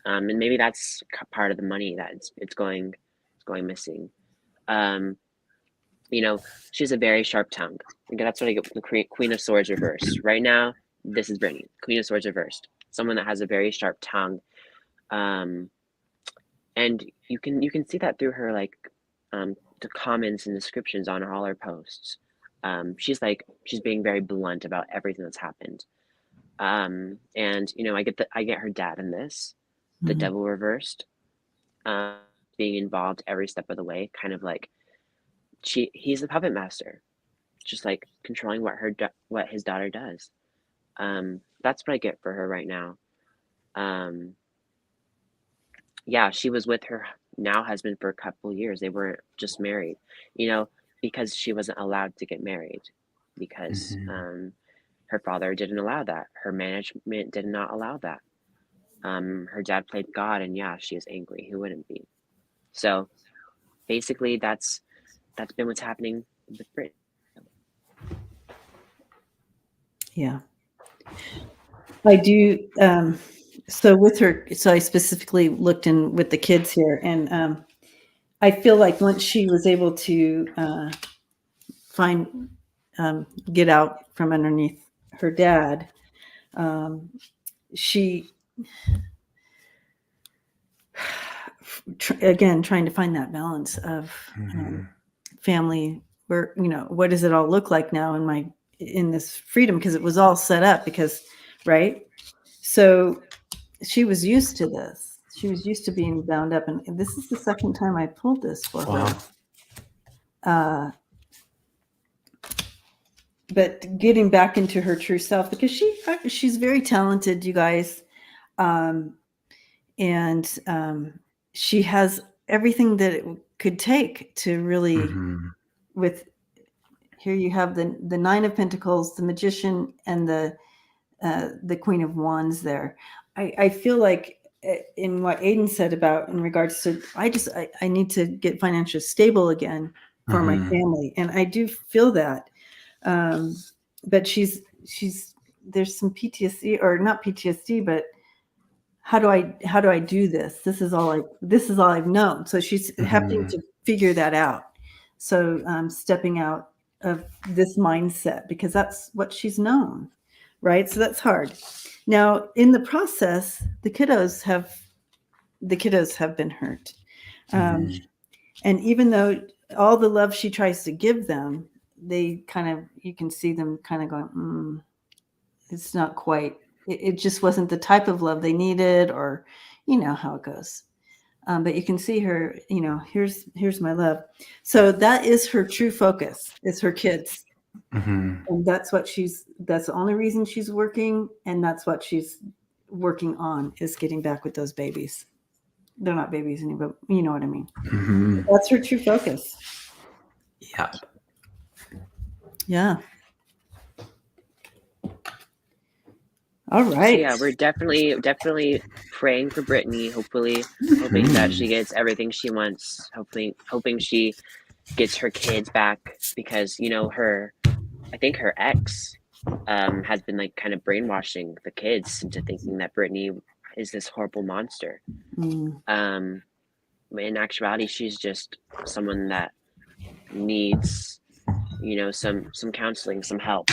And maybe that's part of the money that it's going missing. She has a very sharp tongue. That's what I get with the Queen of Swords reversed. Right now, this is Britney, Queen of Swords reversed. Someone that has a very sharp tongue. And you can see that through her, like, the comments and descriptions on all her posts. She's being very blunt about everything that's happened. And I get her dad in this, the devil reversed, being involved every step of the way, kind of like he's the puppet master, just like controlling what his daughter does. That's what I get for her right now. Yeah, she was with her now husband for a couple years. They weren't just married, because she wasn't allowed to get married because her father didn't allow that. Her management did not allow that. Her dad played God, and yeah, she is angry. Who wouldn't be? So basically, that's been what's happening with Brit. Yeah. I do. So with her, so I specifically looked in with the kids here, and I feel like once she was able to get out from underneath her dad, she again trying to find that balance of family. Where what does it all look like now in this freedom? Because it was all set up. Right. So she was used to this. She was used to being bound up, and this is the second time I pulled this for her. But getting back into her true self, because she's very talented, you guys, and she has everything that it could take to really. With here, you have the Nine of Pentacles, the Magician, and the Queen of Wands. There, I feel like in what Aiden said about in regards to, I need to get financially stable again for my family, and I do feel that. But she's there's some PTSD, or not PTSD, but how do I do this? This is all I've known. So she's having to figure that out. So stepping out of this mindset, because that's what she's known, right? So that's hard. Now in the process, the kiddos have been hurt, and even though all the love she tries to give them, they you can see them kind of going, it's not quite, it just wasn't the type of love they needed, or how it goes. But you can see her, here's my love. So that is her true focus, is her kids. And that's the only reason she's working. And that's what she's working on, is getting back with those babies. They're not babies anymore, but you know what I mean? That's her true focus. Yeah. Yeah. All right. So yeah, we're definitely praying for Britney, hoping that she gets everything she wants, hoping she gets her kids back, because I think her ex has been like kind of brainwashing the kids into thinking that Britney is this horrible monster. In actuality, she's just someone that needs some counseling, some help,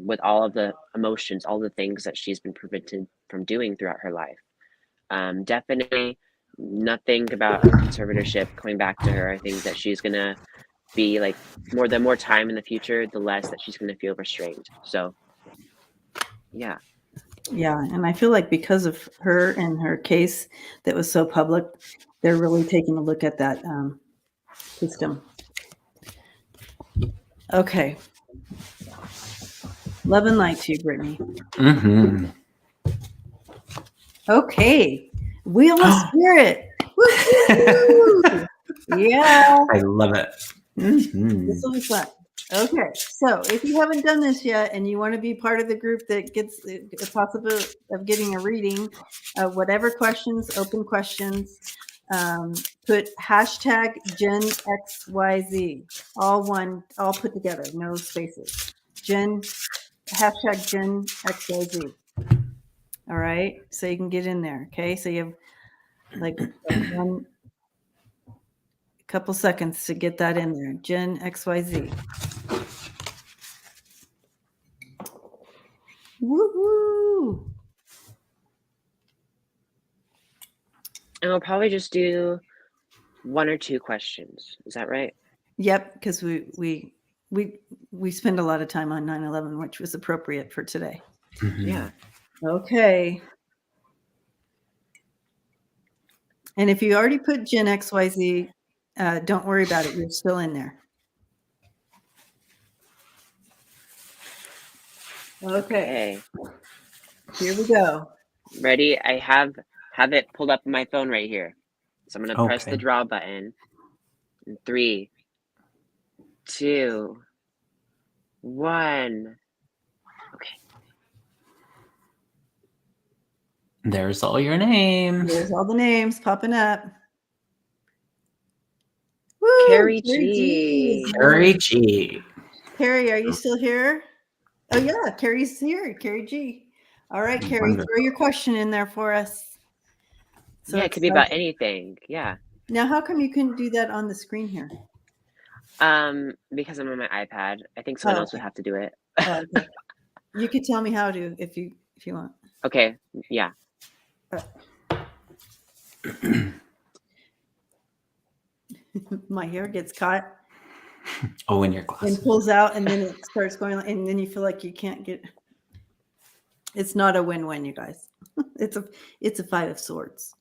with all of the emotions, all the things that she's been prevented from doing throughout her life. Definitely nothing about a conservatorship coming back to her. I think that she's gonna be like, the more time in the future, the less that she's gonna feel restrained. So yeah. And I feel like because of her and her case that was so public, they're really taking a look at that system. Okay. Love and light to you, Britney. Okay. Wheel of Spirit. Yeah. I love it. This will be fun. Okay. So if you haven't done this yet and you want to be part of the group that gets a possibility of getting a reading, whatever questions, open questions, put hashtag GenXYZ, all put together, no spaces. Hashtag GenXYZ. All right. So you can get in there. Okay. So you have like a couple seconds to get that in there. GenXYZ. Woohoo! And we'll probably just do 1 or 2 questions. Is that right? Yep, because we spend a lot of time on 9/11, which was appropriate for today. Yeah. Okay. And if you already put GenXYZ, don't worry about it. You're still in there. Okay. Here we go. Ready? I have it pulled up on my phone right here. So I'm going to press the draw button. In 3, 2, 1. Okay. There's all your names. There's all the names popping up. Woo, Carrie G. Carrie G. Carrie, are you still here? Oh yeah, Carrie's here. Carrie G. All right, Carrie, Wonderful. throw your question in there for us. So yeah, it could be about anything. Yeah. Now, how come you couldn't do that on the screen here? Because I'm on my iPad. I think someone else would have to do it. Okay. You could tell me how to if you want. Okay. Yeah. My hair gets caught. Oh, in your glasses. And pulls out, and then it starts going, and then you feel like you can't get. It's not a win-win, you guys. It's a 5 of swords.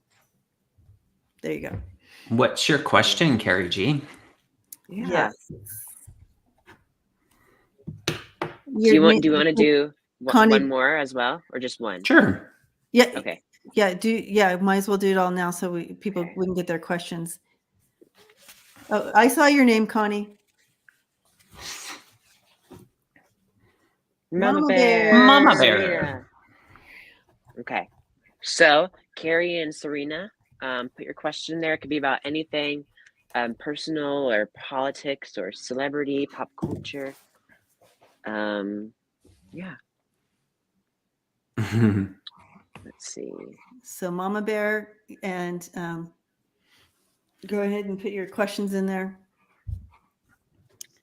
There you go. What's your question, Carrie G? Yeah. Yes. Do you want to do one more as well, or just one? Sure. Yeah. Okay. Yeah. Might as well do it all now so people wouldn't get their questions. Oh, I saw your name, Connie. Mama Bear. Mama Bear. Serena. Okay. So Carrie and Serena, put your question there. It could be about anything, personal or politics or celebrity, pop culture. Yeah. Let's see. So Mama Bear, and go ahead and put your questions in there.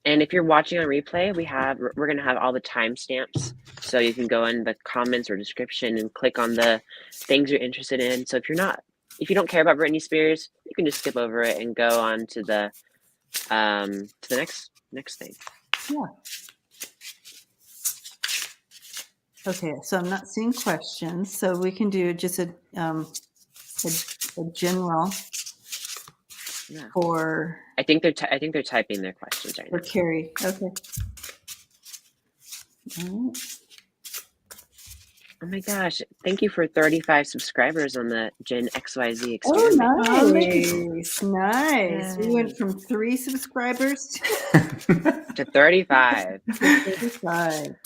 And if you're watching on replay, we're going to have all the timestamps. So you can go in the comments or description and click on the things you're interested in. So if you don't care about Britney Spears, you can just skip over it and go on to the next thing. Yeah. Okay, so I'm not seeing questions, so we can do just a general for. I think they're typing their questions right now. For Carrie, okay. All right. Oh my gosh! Thank you for 35 subscribers on the GenXYZ experiment. Oh, nice. Yeah. We went from 3 subscribers to 35. 35.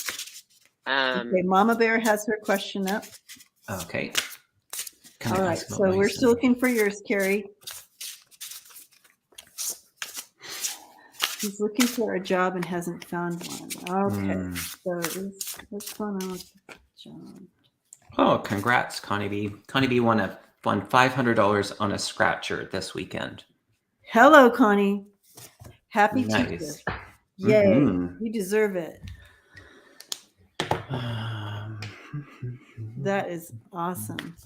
Okay, Mama Bear has her question up. Okay. All right, so we're still looking for yours, Carrie. He's looking for a job and hasn't found one. Okay, so what's going on with the job? Oh, congrats, Connie B. Connie B won $500 on a scratcher this weekend. Hello, Connie. Happy Tuesday. Yay, you deserve it. That is awesome.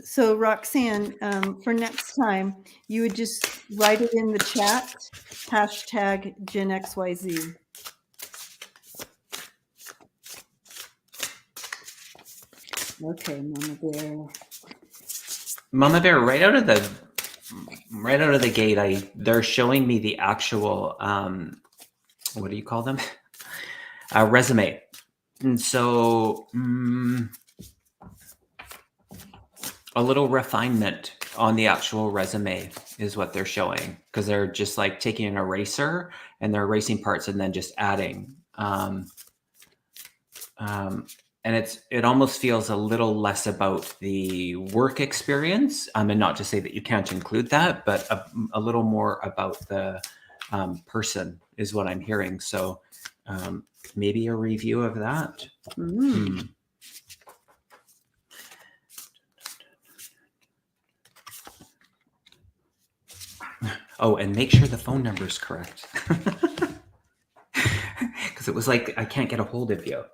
So Roxanne, for next time, you would just write it in the chat, hashtag GenXYZ. Okay, Mama Bear. Mama Bear, right out of the gate, they're showing me the actual what do you call them? Resume. And so a little refinement on the actual resume is what they're showing, because they're just like taking an eraser and they're erasing parts and then just adding. And it almost feels a little less about the work experience, and not to say that you can't include that, but a little more about the person is what I'm hearing. So maybe a review of that. Oh, and make sure the phone number is correct. Because it was like, I can't get a hold of you.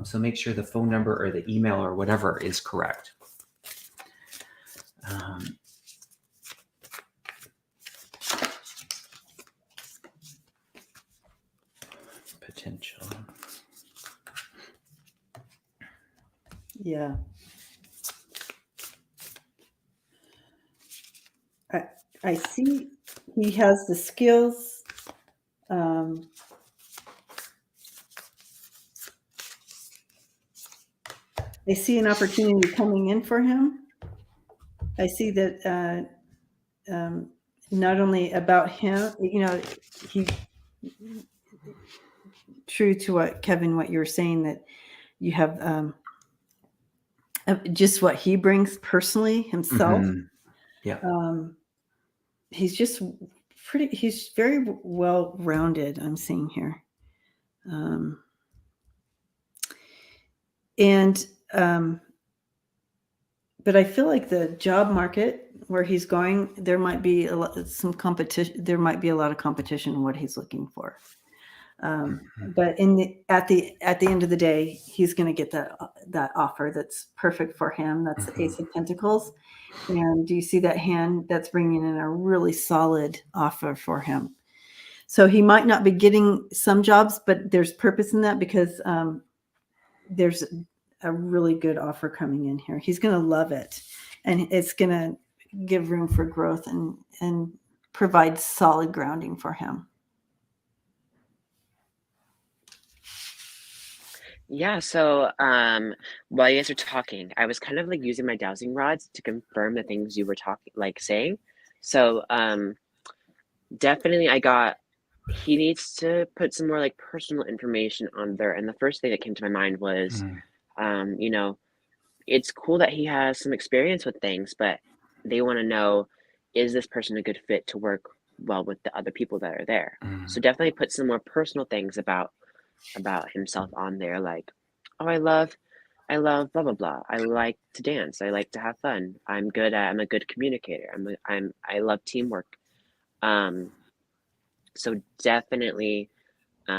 So make sure the phone number or the email or whatever is correct. potential. Yeah. I see he has the skills. I see an opportunity coming in for him. I see that not only about him, he true to what Kevin, what you were saying, that you have just what he brings personally himself. Yeah. He's just he's very well rounded, I'm seeing here. But I feel like the job market where he's going, there might be some competition. There might be a lot of competition in what he's looking for. But at the end of the day, he's going to get that offer that's perfect for him. That's the Ace of Pentacles. And do you see that hand? That's bringing in a really solid offer for him. So he might not be getting some jobs, but there's purpose in that because there's a really good offer coming in here. He's going to love it, and it's going to give room for growth and provide solid grounding for him. Yeah, so while you guys are talking, I was kind of like using my dowsing rods to confirm the things you were saying. So definitely he needs to put some more like personal information on there. And the first thing that came to my mind was, it's cool that he has some experience with things, but they want to know, is this person a good fit to work well with the other people that are there? So definitely put some more personal things about himself on there, like, oh, I love blah blah blah. I like to dance. I like to have fun. I'm a good communicator. I love teamwork. So definitely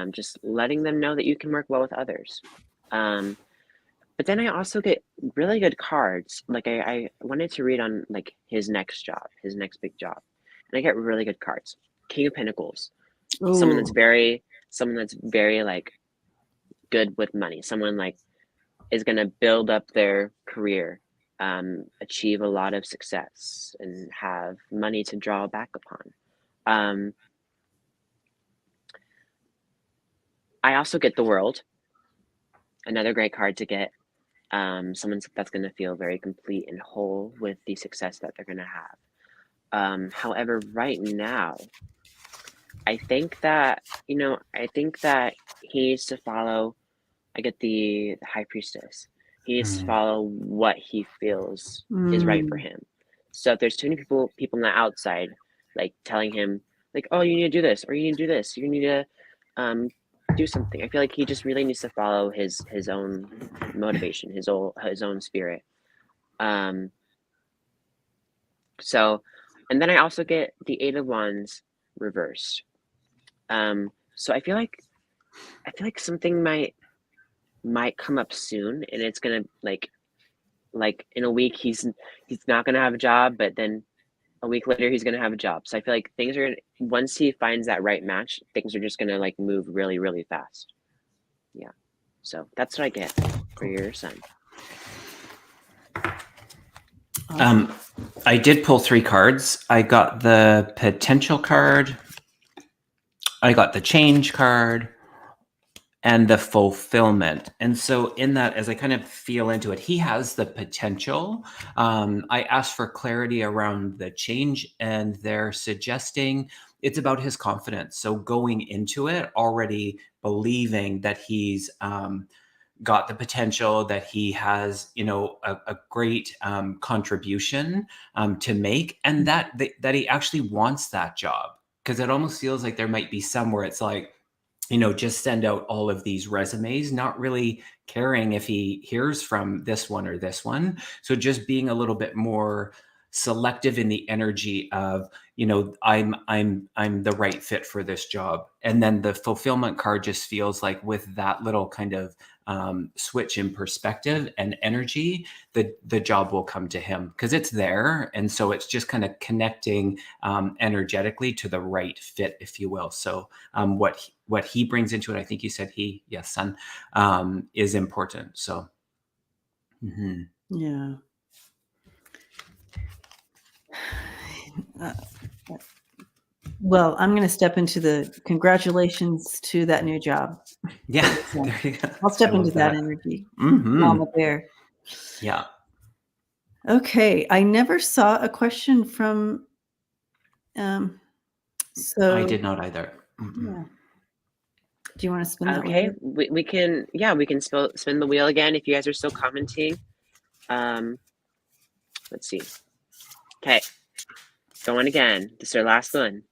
just letting them know that you can work well with others. But then I also get really good cards. Like I wanted to read on like his next big job. And I get really good cards. King of Pentacles. Ooh. Someone that's very like good with money. Someone like is going to build up their career, achieve a lot of success, and have money to draw back upon. I also get the World, another great card to get. Someone that's going to feel very complete and whole with the success that they're going to have. However, right now, I think that he needs to follow. I get the High Priestess. He needs to follow what he feels is right for him. So if there's too many people on the outside, like telling him, like, oh, you need to do this, or you need to do this, you need to do something. I feel like he just really needs to follow his own motivation, his own spirit. So, and then I also get the Eight of Wands reversed. So I feel like something might come up soon, and it's gonna like in a week he's not gonna have a job, but then a week later he's gonna have a job. So I feel like things are, once he finds that right match, things are just gonna like move really, really fast. Yeah. So that's what I get for your son. I did pull 3 cards. I got the potential card, I got the change card, and the fulfillment. And so in that, as I kind of feel into it, he has the potential. I asked for clarity around the change, and they're suggesting it's about his confidence. So going into it already believing that he's got the potential, that he has, a great contribution to make, and that he actually wants that job. Because it almost feels like there might be somewhere it's like, just send out all of these resumes, not really caring if he hears from this one or this one. So just being a little bit more selective in the energy of, I'm the right fit for this job. And then the fulfillment card just feels like, with that little kind of switch in perspective and energy, the job will come to him because it's there. And so it's just kind of what he brings into it, I think you said he, yes, son, is important. So, Yeah. Well, I'm going to step into the congratulations to that new job. yeah, there you go. I'll step I into love that energy. Mhm. Mama bear. Yeah. Okay. I never saw a question from, so I did not either. yeah. Do you want to spin that Okay, wheel? we can, yeah, we can spin the wheel again if you guys are still commenting. Let's see. Okay, going again. This is our last one.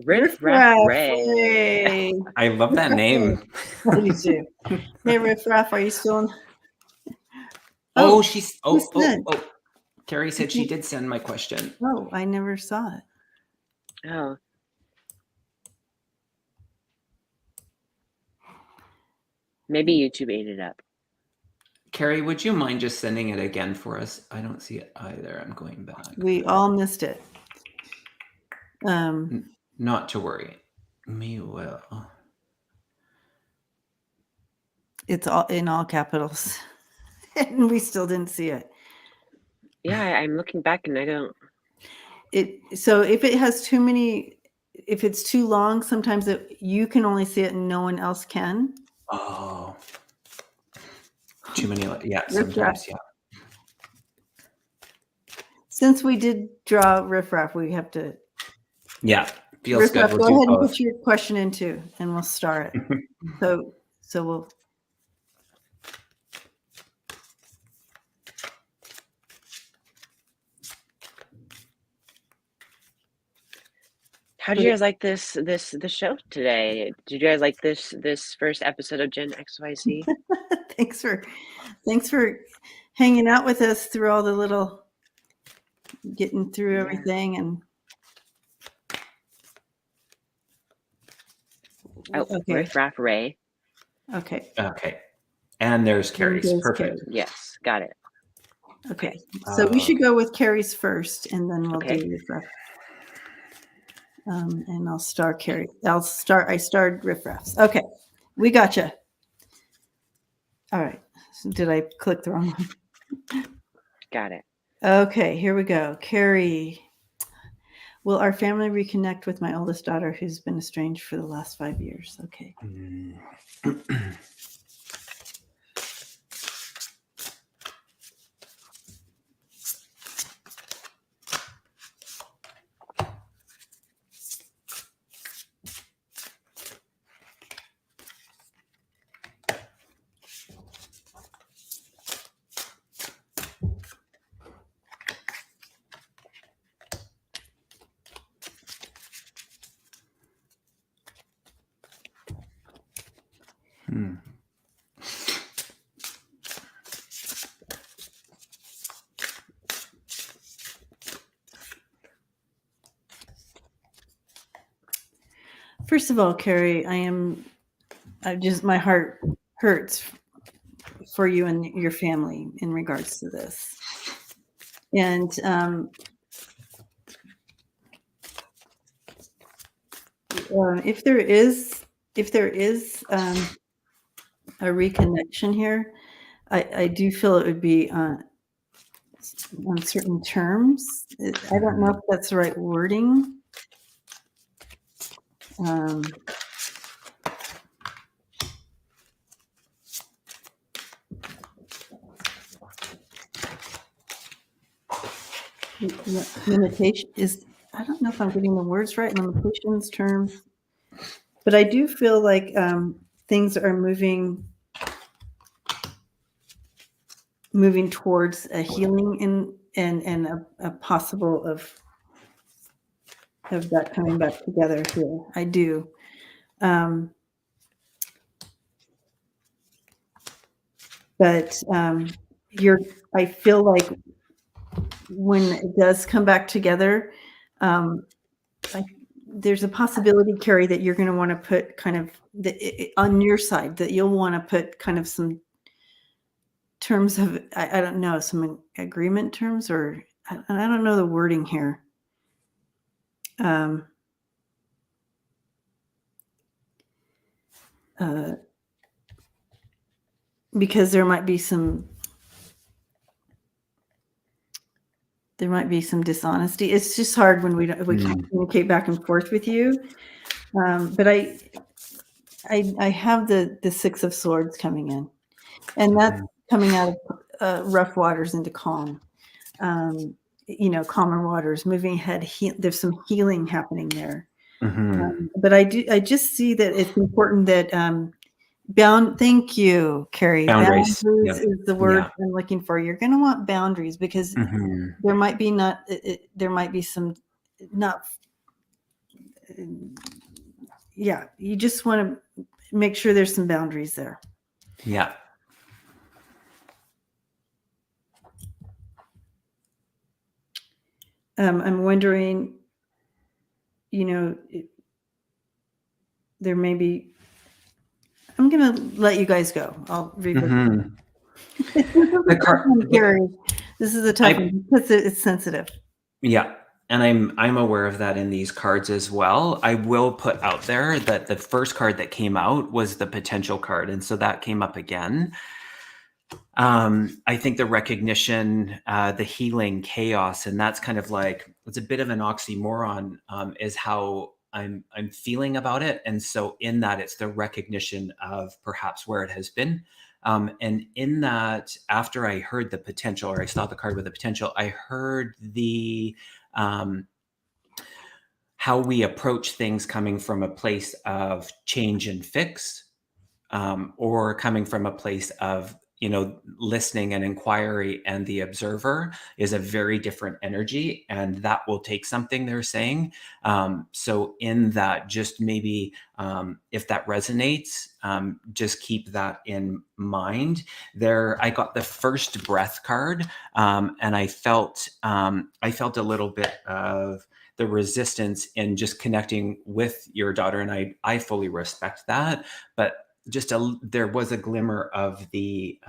Riff Raff Ray. I love that name. I do too. Hey, Riff Raff, are you still in? Oh, who sent? Carrie said she did send my question. Oh, I never saw it. Oh. Maybe YouTube ate it up. Carrie, would you mind just sending it again for us? I don't see it either. I'm going back. We all missed it. Not to worry. Me will. It's all in all capitals. And we still didn't see it. Yeah, I'm looking back and I don't. So if it has too many, if it's too long, sometimes you can only see it and no one else can. Oh. Too many. Yeah, sometimes, yeah. Since we did draw Riff Raff, we have to. Yeah, feels Riff good. Raff, We'll go do ahead both. and put your question in too, and we'll start it. So we'll. How did you guys like this show today? Did you guys like this first episode of GenXYZ? Thanks for hanging out with us through all the little getting through everything and. Oh, okay. Riff Raff Ray. Okay. Okay. And there's Carrie's. Perfect. Carrie. Yes, got it. Okay. So we should go with Carrie's first, and then we'll do Riff Raff. And I'll start Carrie. I started Riff Raffs. Okay. We gotcha. All right. So did I click the wrong one? Got it. Okay. Here we go. Carrie. Will our family reconnect with my oldest daughter who's been estranged for the last 5 years? Okay. First of all, Carrie, my heart hurts for you and your family in regards to this. And if there is a reconnection here, I do feel it would be on certain terms. I don't know if that's the right wording. Limitation is, I don't know if I'm getting the words right. Limitations, terms, but I do feel like things are moving towards a healing and a possible of that coming back together here. I do. But I feel like when it does come back together, there's a possibility, Carrie, that you're going to want to put kind of on your side, that you'll want to put kind of some terms of, I don't know, some agreement terms, or I don't know the wording here. um, because there might be some dishonesty. It's just hard when we can't communicate back and forth with you. But I have the Six of Swords coming in, and that's coming out of rough waters into calm. Calmer waters, moving ahead. There's some healing happening there. But I just see that it's important that thank you, Carrie. Boundaries. Boundaries is the word I'm looking for. You're going to want boundaries because there might be some not. You just want to make sure there's some boundaries there. Yeah. I'm wondering, there may be. I'm going to let you guys go. I'll revisit. This is a tough one because it's sensitive. Yeah. And I'm aware of that in these cards as well. I will put out there that the first card that came out was the potential card. And so that came up again. I think the recognition, the healing, chaos, and that's kind of like, it's a bit of an oxymoron, is how I'm feeling about it. And so in that, it's the recognition of perhaps where it has been. And in that, after I heard the potential, or I saw the card with the potential, I heard the how we approach things coming from a place of change and fix, or coming from a place of listening and inquiry, and the observer is a very different energy, and that will take something, they're saying. So in that, just maybe if that resonates, just keep that in mind. There, I got the first breath card, and I felt a little bit of the resistance in just connecting with your daughter, and I fully respect that, but there was a glimmer of the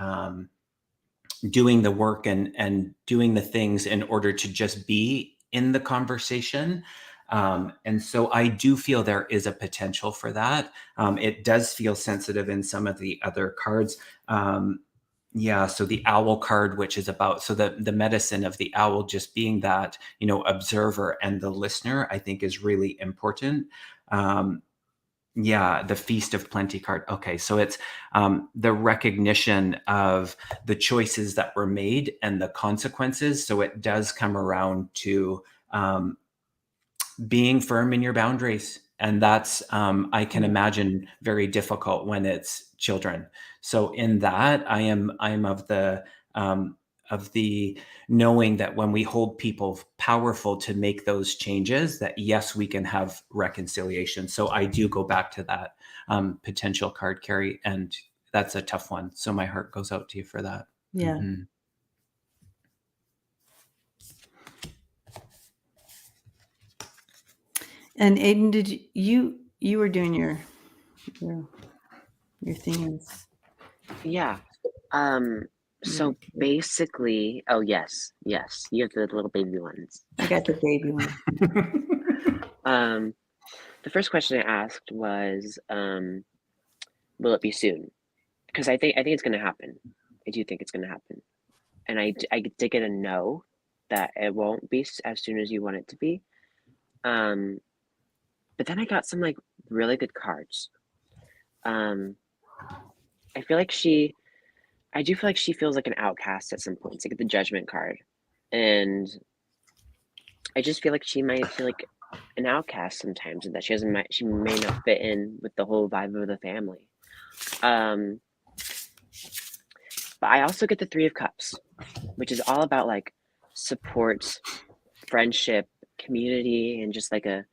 doing the work and doing the things in order to just be in the conversation. And so I do feel there is a potential for that. It does feel sensitive in some of the other cards. So the owl card, which is about, so the medicine of the owl just being that, observer and the listener, I think is really important. The Feast of Plenty card. Okay, so it's the recognition of the choices that were made and the consequences. So it does come around to being firm in your boundaries. And that's, I can imagine, very difficult when it's children. So in that, I'm of the knowing that when we hold people powerful to make those changes, that yes, we can have reconciliation. So I do go back to that potential card, Carrie, and that's a tough one. So my heart goes out to you for that. Yeah. And Aiden, did you were doing your things? Yeah. So basically, oh yes, you have the little baby ones. I got the baby one. The first question I asked was, will it be soon? Because I think it's going to happen. I do think it's going to happen, and I did get a no, that it won't be as soon as you want it to be. But then I got some like really good cards. I do feel like she feels like an outcast at some points. I get the Judgment card, and I just feel like she might feel like an outcast sometimes, and that she may not fit in with the whole vibe of the family. But I also get the Three of Cups, which is all about like support, friendship, community, and just like a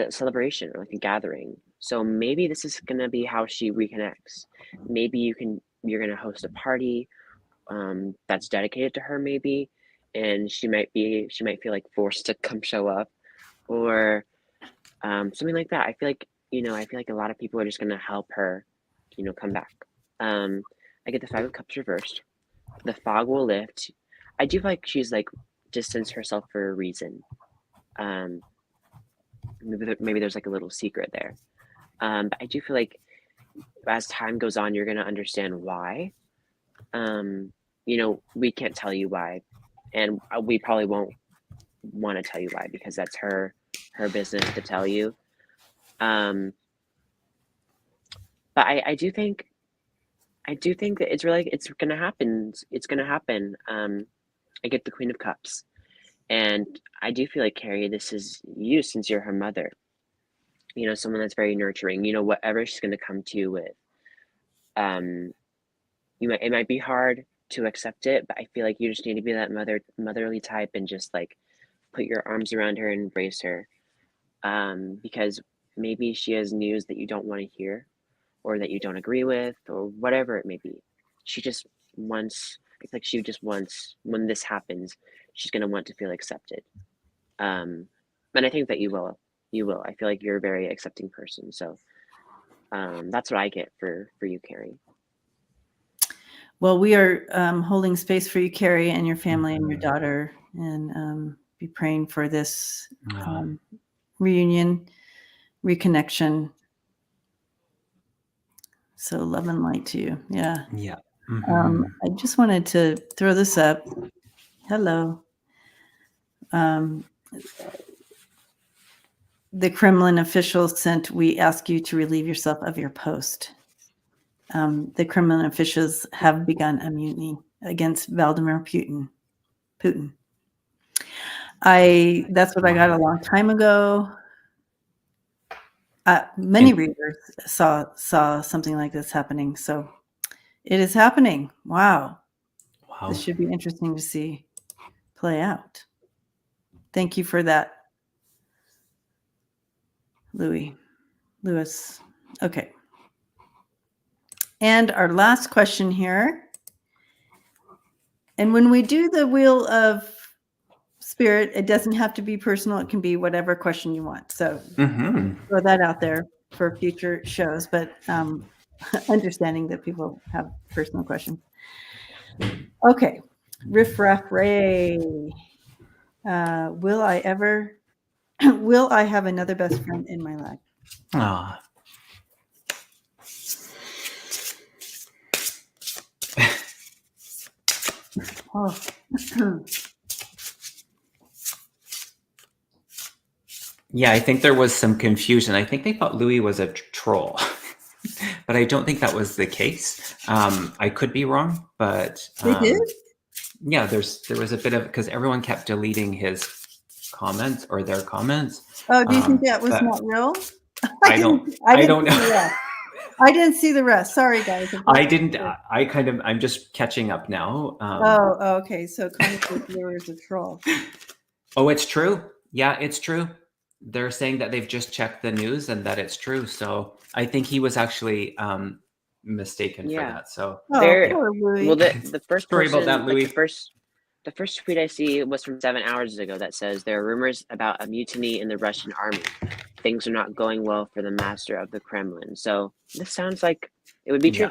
celebration or like a gathering. So maybe this is gonna be how she reconnects. Maybe you're gonna host a party that's dedicated to her, maybe, and she might feel like forced to come show up, or something like that. I feel like a lot of people are just gonna help her, come back. I get the Five of Cups reversed. The fog will lift. I do feel like she's like distanced herself for a reason. maybe there's like a little secret there. But I do feel like as time goes on, you're going to understand why. We can't tell you why, and we probably won't want to tell you why, because that's her business to tell you. But I do think that it's gonna happen. It's gonna happen. I get the Queen of Cups, and I do feel like, Carrie, this is you, since you're her mother. Someone that's very nurturing. Whatever she's gonna come to you with, it might be hard to accept it, but I feel like you just need to be that motherly type and just like put your arms around her and embrace her, because maybe she has news that you don't want to hear, or that you don't agree with, or whatever it may be. She just wants, when this happens, she's going to want to feel accepted. And I think that you will. I feel like you're a very accepting person. So that's what I get for you, Carrie. Well, we are holding space for you, Carrie, and your family and your daughter, and be praying for this reunion, reconnection. So love and light to you. Yeah. Yeah. I just wanted to throw this up. Hello. The Kremlin officials sent, we ask you to relieve yourself of your post. The Kremlin officials have begun a mutiny against Vladimir Putin. That's what I got a long time ago. Many readers saw something like this happening. So it is happening. Wow. This should be interesting to see play out. Thank you for that, Lewis. Okay. And our last question here. And when we do the Wheel of Spirit, it doesn't have to be personal. It can be whatever question you want. So throw that out there for future shows, but understanding that people have personal questions. Okay. Riff Raff Ray. Will I have another best friend in my life? Oh. Yeah, I think there was some confusion. I think they thought Louis was a troll, but I don't think that was the case. I could be wrong, but They did? Yeah, there was a bit of, because everyone kept deleting his comments or their comments. Oh, do you think that was not real? I don't know. I didn't see the rest. Sorry, guys. I'm just catching up now. Okay. So Comanche viewer is a troll. Oh, it's true. Yeah, it's true. They're saying that they've just checked the news and that it's true. So I think he was actually mistaken for that. So poor Louis. Well, the first Sorry person, about that, Louis. the first tweet I see was from 7 hours ago that says there are rumors about a mutiny in the Russian army. Things are not going well for the master of the Kremlin. So this sounds like it would be true.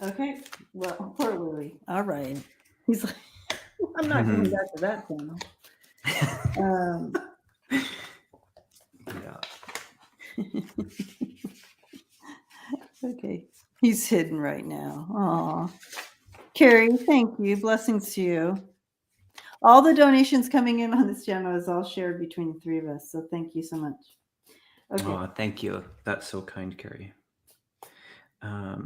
Okay. Well, poor Louis. All right. He's like, I'm not going back to that channel. Okay. He's hidden right now. Aw. Carrie, thank you. Blessings to you. All the donations coming in on this channel is all shared between the three of us. So thank you so much. Okay. Oh, thank you. That's so kind, Carrie. I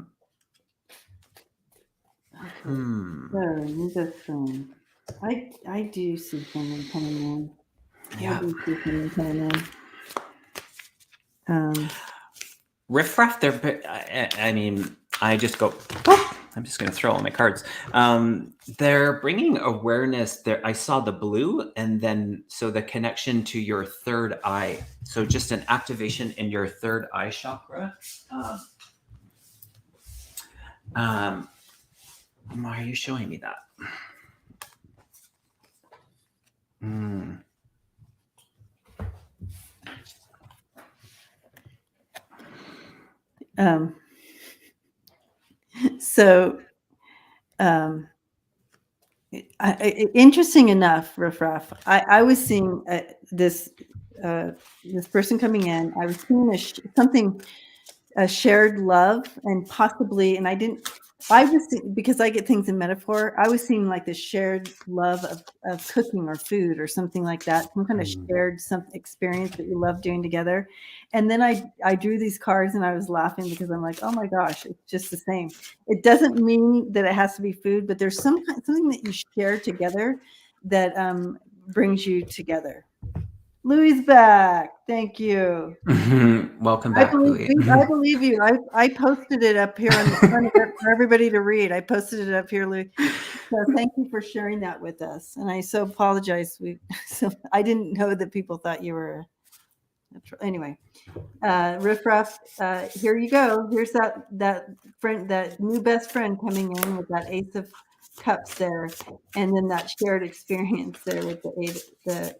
do see someone coming in. Yeah. I do see someone coming in. Riff Raff, I mean, I'm just going to throw all my cards. They're bringing awareness there. I saw the blue, and then so the connection to your third eye. So just an activation in your third eye chakra. Why are you showing me that? So Interesting enough, Riff, I was seeing this person coming in. I was seeing a shared love, and possibly, and because I get things in metaphor, I was seeing like this shared love of cooking or food or something like that, some kind of shared experience that you love doing together. And then I drew these cards and I was laughing because I'm like, oh my gosh, it's just the same. It doesn't mean that it has to be food, but there's something that you share together that brings you together. Louie's back. Thank you. Welcome back, Louie. I believe you. I posted it up here on the front of it for everybody to read. I posted it up here, Louie. So thank you for sharing that with us. And I so apologize. I didn't know that people thought you were. Anyway, Riff Raff, here you go. Here's that friend, that new best friend coming in with that Ace of Cups there, and then that shared experience there with the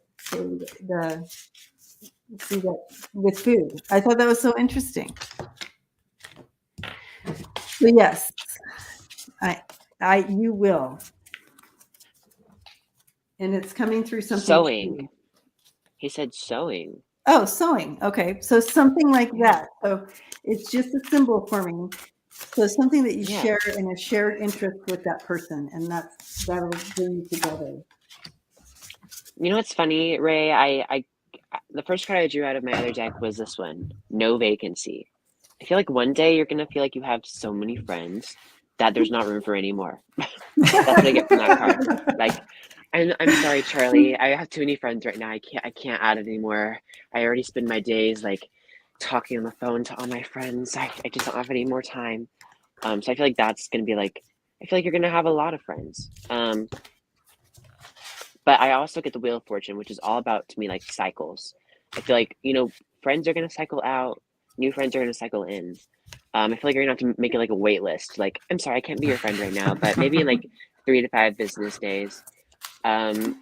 see that with food. I thought that was so interesting. So yes, you will, and it's coming through something. Sewing. He said sewing. Oh, sewing. Okay, so something like that. So it's just a symbol for me. So something that you share in a shared interest with that person, and that'll bring you together. You know what's funny, Ray? I the first card I drew out of my other deck was this one, No Vacancy. I feel like one day you're gonna feel like you have so many friends that there's not room for any more. That's what I get from that card. Like, I'm sorry, Charlie. I have too many friends right now. I can't add anymore. I already spend my days like talking on the phone to all my friends. I just don't have any more time. So I feel like that's gonna be like, I feel like you're gonna have a lot of friends. But I also get the Wheel of Fortune, which is all about, to me, like cycles. I feel like, friends are gonna cycle out, new friends are gonna cycle in. I feel like you're gonna have to make it like a wait list. Like, I'm sorry, I can't be your friend right now, but maybe in like 3 to 5 business days. So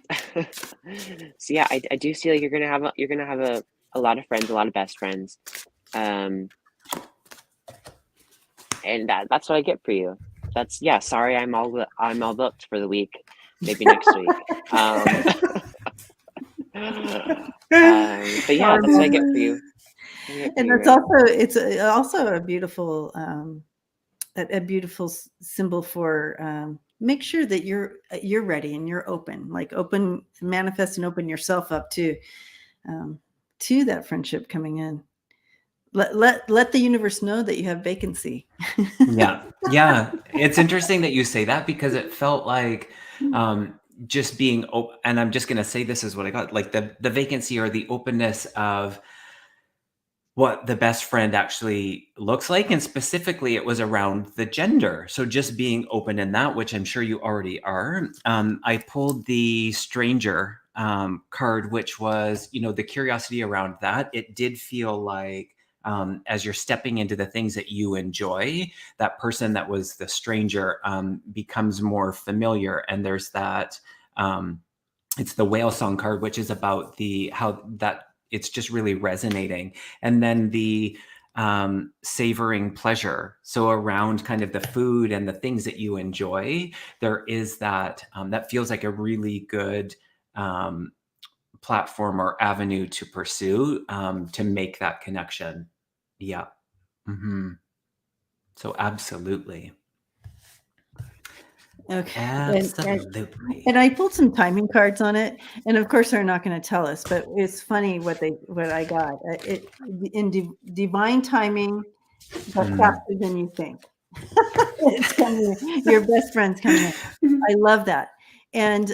yeah, I do see like you're gonna have a lot of friends, a lot of best friends. And that's what I get for you. Sorry, I'm all booked for the week. Maybe next week. But yeah, that's what I get for you. And it's also a beautiful symbol for make sure that you're ready and you're open, like manifest and open yourself up to that friendship coming in. Let the universe know that you have vacancy. Yeah. It's interesting that you say that, because it felt like just being open, and I'm just going to say this is what I got, like the vacancy or the openness of what the best friend actually looks like. And specifically, it was around the gender. So just being open in that, which I'm sure you already are. I pulled the stranger card, which was, the curiosity around that. It did feel like, as you're stepping into the things that you enjoy, that person that was the stranger becomes more familiar. And there's that, it's the whale song card, which is about how that it's just really resonating. And then the savoring pleasure. So around kind of the food and the things that you enjoy, there is that, that feels like a really good platform or avenue to pursue to make that connection. Yeah. Mm-hmm. So absolutely. Okay. Absolutely. And I pulled some timing cards on it, and of course they're not going to tell us, but it's funny what I got. Divine timing, but faster than you think. It's coming. Your best friend's coming in. I love that. And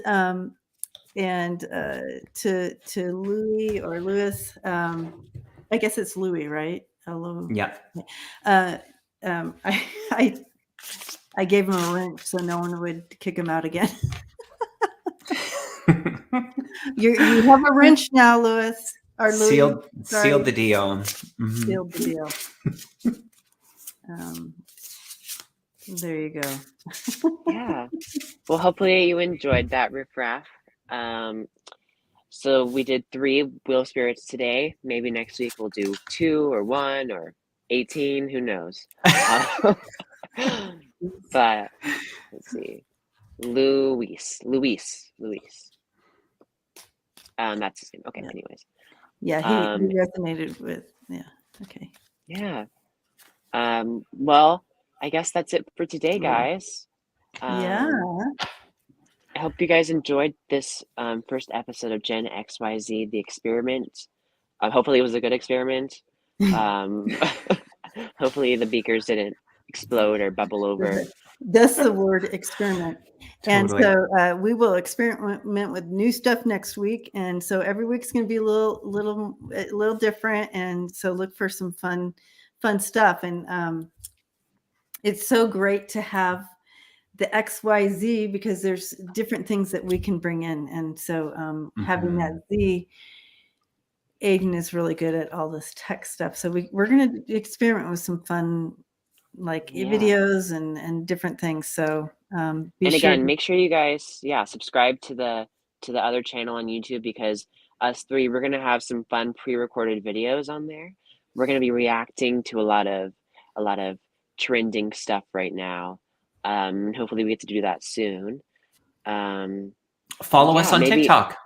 to Louis or Louis, I guess it's Louis, right? Hello. Yeah. I gave him a wrench so no one would kick him out again. You have a wrench now, Louis. Or Sealed the deal. Mm-hmm. Sealed the deal. There you go. Yeah. Well, hopefully you enjoyed that riffraff. So we did 3 wheel spirits today. Maybe next week we'll do 2 or 1 or 18. Who knows? But let's see. Luis. That's his name. Okay. Yeah. Anyways. Yeah, he resonated with. Yeah. Okay. Yeah. Well, I guess that's it for today, guys. Yeah. I hope you guys enjoyed this first episode of Gen XYZ, the experiment. Hopefully it was a good experiment. Hopefully the beakers didn't explode or bubble over. That's the word, experiment. Totally. And so we will experiment with new stuff next week. And so every week's going to be a little different. And so look for some fun stuff. And it's so great to have the XYZ because there's different things that we can bring in. And so having that Z, Aiden is really good at all this tech stuff. So we're going to experiment with some fun videos and different things. So make sure you guys subscribe to the other channel on YouTube, because us three, we're gonna have some fun pre-recorded videos on there. We're gonna be reacting to a lot of trending stuff right now. Hopefully we get to do that soon. Follow us on TikTok.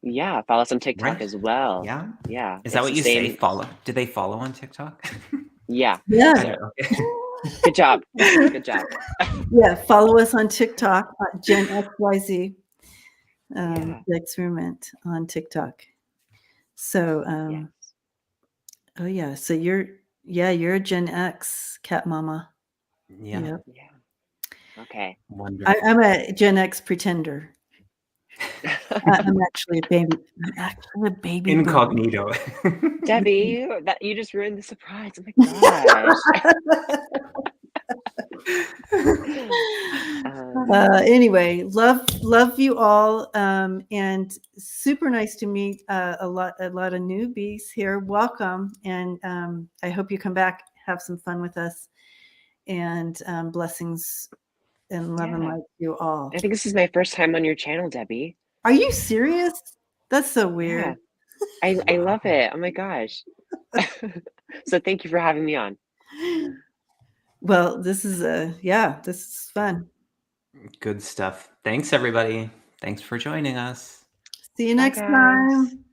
Yeah, follow us on TikTok as well. Yeah. Yeah. Is that what you say? Follow? Do they follow on TikTok? Yeah. Yeah. Good job. Good job. Yeah. Follow us on TikTok, GenXYZ, the experiment on TikTok. So, oh yeah. So you're a Gen X cat mama. Yeah. Yep. Yeah. Okay. Wonderful. I'm a Gen X pretender. I'm actually a baby. Incognito. Debbie, you just ruined the surprise. Oh my gosh. Anyway, love you all, and super nice to meet a lot of newbies here. Welcome, and I hope you come back, have some fun with us, and blessings and love and light to you all. I think this is my first time on your channel, Debbie. Are you serious? That's so weird. Yeah. I love it. Oh my gosh. So thank you for having me on. Well, this is fun. Good stuff. Thanks, everybody. Thanks for joining us. See you next time.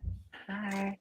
Bye.